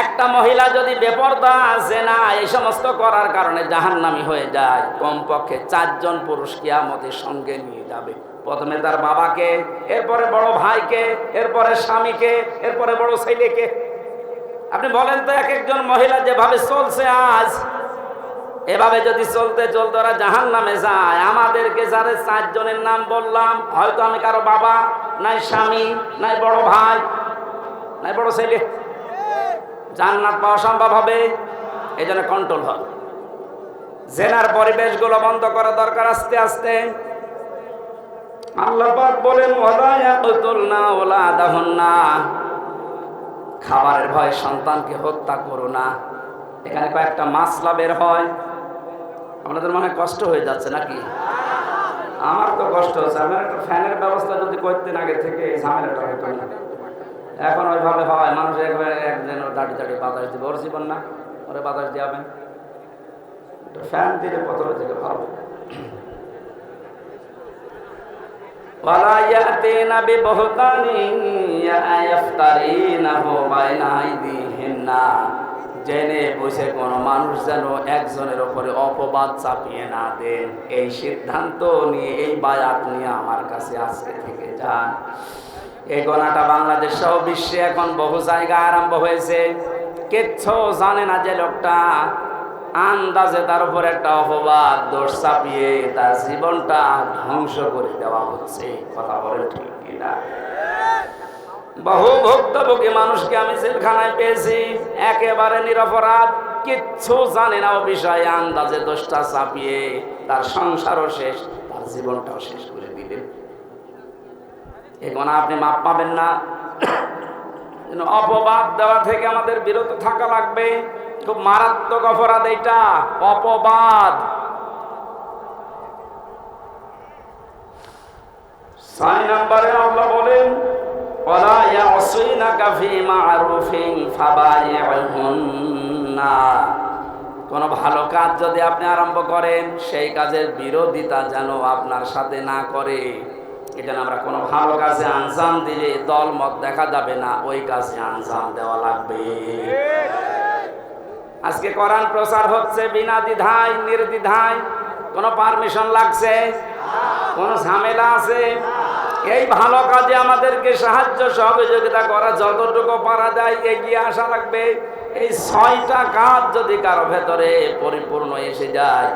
একটা মহিলা যদি বেপরদা, জেনা এই সমস্ত করার কারণে জাহান্নামী হয়ে যায়, কমপক্ষে 4 জন পুরুষ কিয়ামতের সঙ্গে নিয়ে যাবে। প্রথমে তার বাবাকে, এরপরে বড় ভাইকে, এরপরে স্বামীকে, এরপরে বড় ছেলেকে। আপনি বলেন তো, এক একজন মহিলা যেভাবে চলছে আজ, এভাবে যদি চলতে চলতে ওরা জাহান্নামে যায়, আমাদেরকে যারা 4 জনের নাম বললাম, হয়তো আমি কারো বাবা, নাই স্বামী, নাই বড় ভাই, নাই বড় ছেলে, জান্নাত পাওয়া সম্ভব হবে? এই জন্য কন্ট্রোল হবে। জেনার পরিবেশগুলো বন্ধ করা দরকার আস্তে আস্তে। আল্লাহ পাক বলেন ওয়ালা ইয়াকতুলনা ওয়ালাদাহুন্না, খাবারের ভয়ে সন্তানকে হত্যা করো না। এখানে কয়েকটা মাসলা বের হয়। আপনাদের মনে কষ্ট হয়ে যাচ্ছে নাকি? আমার তো কষ্ট হচ্ছে। আমার একটা ফ্যানের ব্যবস্থা যদি করতেন আগে থেকে, এই ঝামেলাটা হতো না। এখন ওইভাবে হয়, মানুষ একবারে একজন দাঁড়িয়ে দাঁড়িয়ে বাতাস দিবে। ওর জীবন না, ওরে বাতাস দিয়াবেন। ফ্যান দিলে কত থেকে ভালো। ওয়ালা ইয়াতিনা বিবহতানিন ইয়াফতারিনাহু বাইনা আইদিহিন্না, জেনে বসে কোনো মানুষ যেন একজনের উপরে অপবাদ চাপিয়ে না দেন, এই সিদ্ধান্ত নিয়ে, এই বায়াত নিয়ে আমার কাছে আজকে থেকে যান। এই গণাটা বাংলাদেশ সহ বিশ্বে এখন বহু জায়গায় আরম্ভ হয়েছে। কিচ্ছু জানে না যে লোকটা, আন্দাজে তার উপর একটা অপবাদ, দোষ চাপিয়ে তার জীবনটা ধ্বংস করে দেওয়া হচ্ছে। কথা বলে ঠিক কিনা? বহু ভুক্তভোগী মানুষকে আমি জেলখানায় পেয়েছি, একেবারে নিরপরাধ, কিচ্ছু জানে না ও বিষয়ে, আন্দাজে দোষটা চাপিয়ে তার সংসারও শেষ, তার জীবনটাও শেষ করে দিলেন। এই গুনাহ আপনি মাপ পাবেন না। অপবাদ দেওয়া থেকে আমাদের বিরত থাকা লাগবে। খুব মারাত্মক অপরাধ এটা, অপবাদ। 6 নম্বরে আল্লাহ বলেন ওয়ালা ইয়াসিনাকা ফি মা'রুফিন ফাবাই'হুন্না, কোন ভালো কাজ যদি আপনি আরম্ভ করেন, সেই কাজের বিরোধিতা যেন আপনার সাথে না করে। এটা আমরা কোনো ভালো কাজে আঞ্জাম দিলে দলমত দেখা যাবে না, ওই কাজে আঞ্জাম দেওয়া লাগবে। আজকে কোরআন প্রচার হচ্ছে বিনা দ্বিধায়, নির্দ্বিধায়। কোনো পারমিশন লাগছে? কোনো ঝামেলা আছে? এই ভালো কাজে আমাদেরকে সাহায্য সহযোগিতা করা, যতটুকু পারা যায় এগিয়ে আসা লাগবে। এই 6টা কাজ যদি কারো ভেতরে পরিপূর্ণ এসে যায়,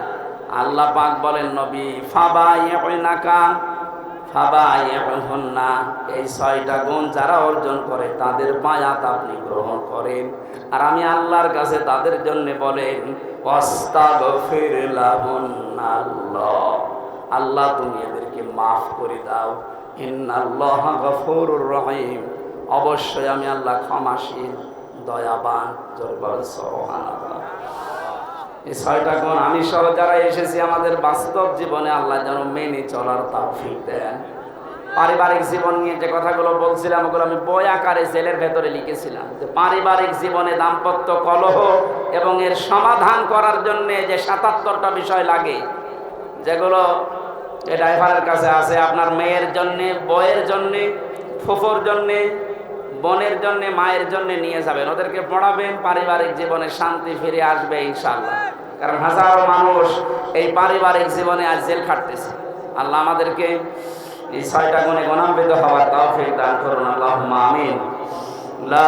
আল্লাহ পাক বলেন নবী ফাবাইহুনাকা ফাবাইহুন্না, এই 6টা গুণ যারা অর্জন করে তাদের বায়াত আপনি গ্রহণ করেন। আর আমি আল্লাহর কাছে তাদের জন্য বলেন ওয়াস্তাগফির লাহুন্নাল্লাহ, আল্লাহ তুমি এদেরকে মাফ করে দাও। ইন্নাল্লাহা গফুরুর রহিম, অবশ্যই আমি আল্লাহ ক্ষমাশীল দয়াবান। জোরে বলেন সুবহানাল্লাহ। এই 6টা গুণ আমি সহ যারা এসেছি আমাদের বাস্তব জীবনে আল্লাহ যেন মেনে চলার তৌফিক দেন। পারিবারিক জীবন নিয়ে যে কথাগুলো বলছিলাম ওগুলো আমি বই আকারে জেলের ভেতরে লিখেছিলাম, যে পারিবারিক জীবনে দাম্পত্য কলহ এবং এর সমাধান করার জন্য যে 77টা বিষয় লাগে, যেগুলো এই ড্রাইভারের কাছে আছে, আপনার মেয়ের জন্যে, বউয়ের জন্যে, ফুফুর জন্যে, বোনের জন্যে, মায়ের জন্যে নিয়ে যাবেন, ওদেরকে পড়াবেন, পারিবারিক জীবনে শান্তি ফিরে আসবে ইনশাআল্লাহ। কারণ হাজারো মানুষ এই পারিবারিক জীবনে আজ জেল খাটতেছে। আল্লাহ আমাদেরকে এই 6টা গুণে গুণান্বিত হওয়ার তৌফিক দান করুন, আল্লাহুম্মা আমিন। লা